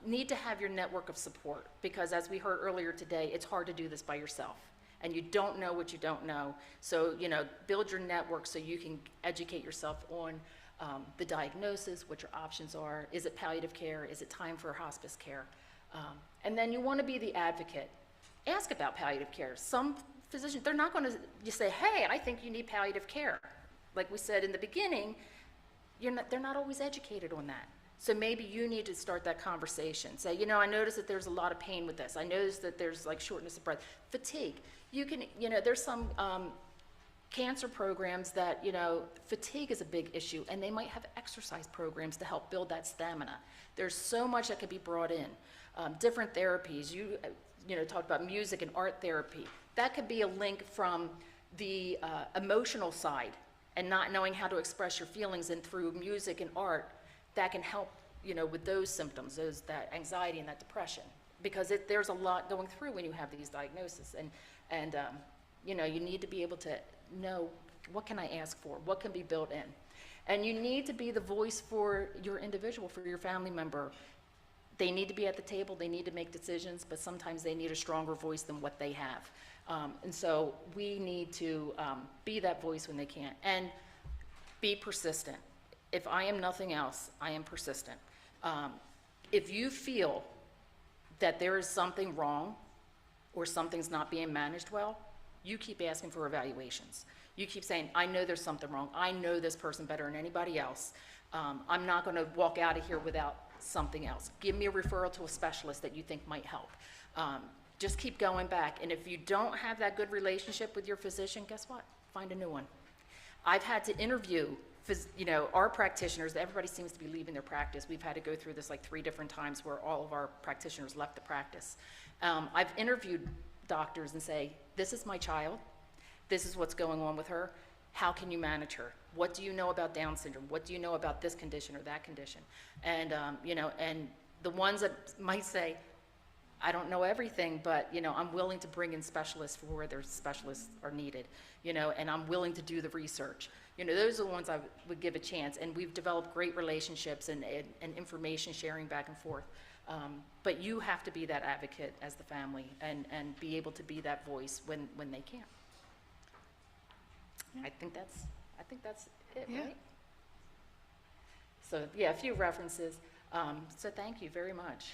Speaker 5: need to have your network of support, because as we heard earlier today, it's hard to do this by yourself. And you don't know what you don't know. So, build your network so you can educate yourself on the diagnosis, what your options are. Is it palliative care? Is it time for hospice care? And then you want to be the advocate. Ask about palliative care. Some physicians, they're not going to just say, hey, I think you need palliative care. Like we said in the beginning, they're not always educated on that. So maybe you need to start that conversation. Say, I noticed that there's a lot of pain with this. I noticed that there's shortness of breath, fatigue. You can, there's some cancer programs that, fatigue is a big issue, and they might have exercise programs to help build that stamina. There's so much that could be brought in. Different therapies. You talked about music and art therapy. That could be a link from the emotional side and not knowing how to express your feelings, and through music and art, that can help, with those symptoms, that anxiety and that depression, because there's a lot going through when you have these diagnoses, and you need to be able to know, what can I ask for? What can be built in? And you need to be the voice for your individual, for your family member. They need to be at the table, they need to make decisions, but sometimes they need a stronger voice than what they have. And so we need to be that voice when they can't. And be persistent. If I am nothing else, I am persistent. If you feel that there is something wrong or something's not being managed well, you keep asking for evaluations. You keep saying, I know there's something wrong. I know this person better than anybody else. I'm not going to walk out of here without something else. Give me a referral to a specialist that you think might help. Just keep going back. And if you don't have that good relationship with your physician, guess what? Find a new one. I've had to interview, our practitioners. Everybody seems to be leaving their practice. We've had to go through this like 3 different times where all of our practitioners left the practice. I've interviewed doctors and say, this is my child. This is what's going on with her. How can you manage her? What do you know about Down syndrome? What do you know about this condition or that condition? And, and the ones that might say, I don't know everything, but, I'm willing to bring in specialists for where their specialists are needed, and I'm willing to do the research. Those are the ones I would give a chance. And we've developed great relationships and information sharing back and forth. But you have to be that advocate as the family and be able to be that voice when they can't. I think that's it,
Speaker 4: Yeah.
Speaker 5: right? So yeah, a few references. So thank you very much.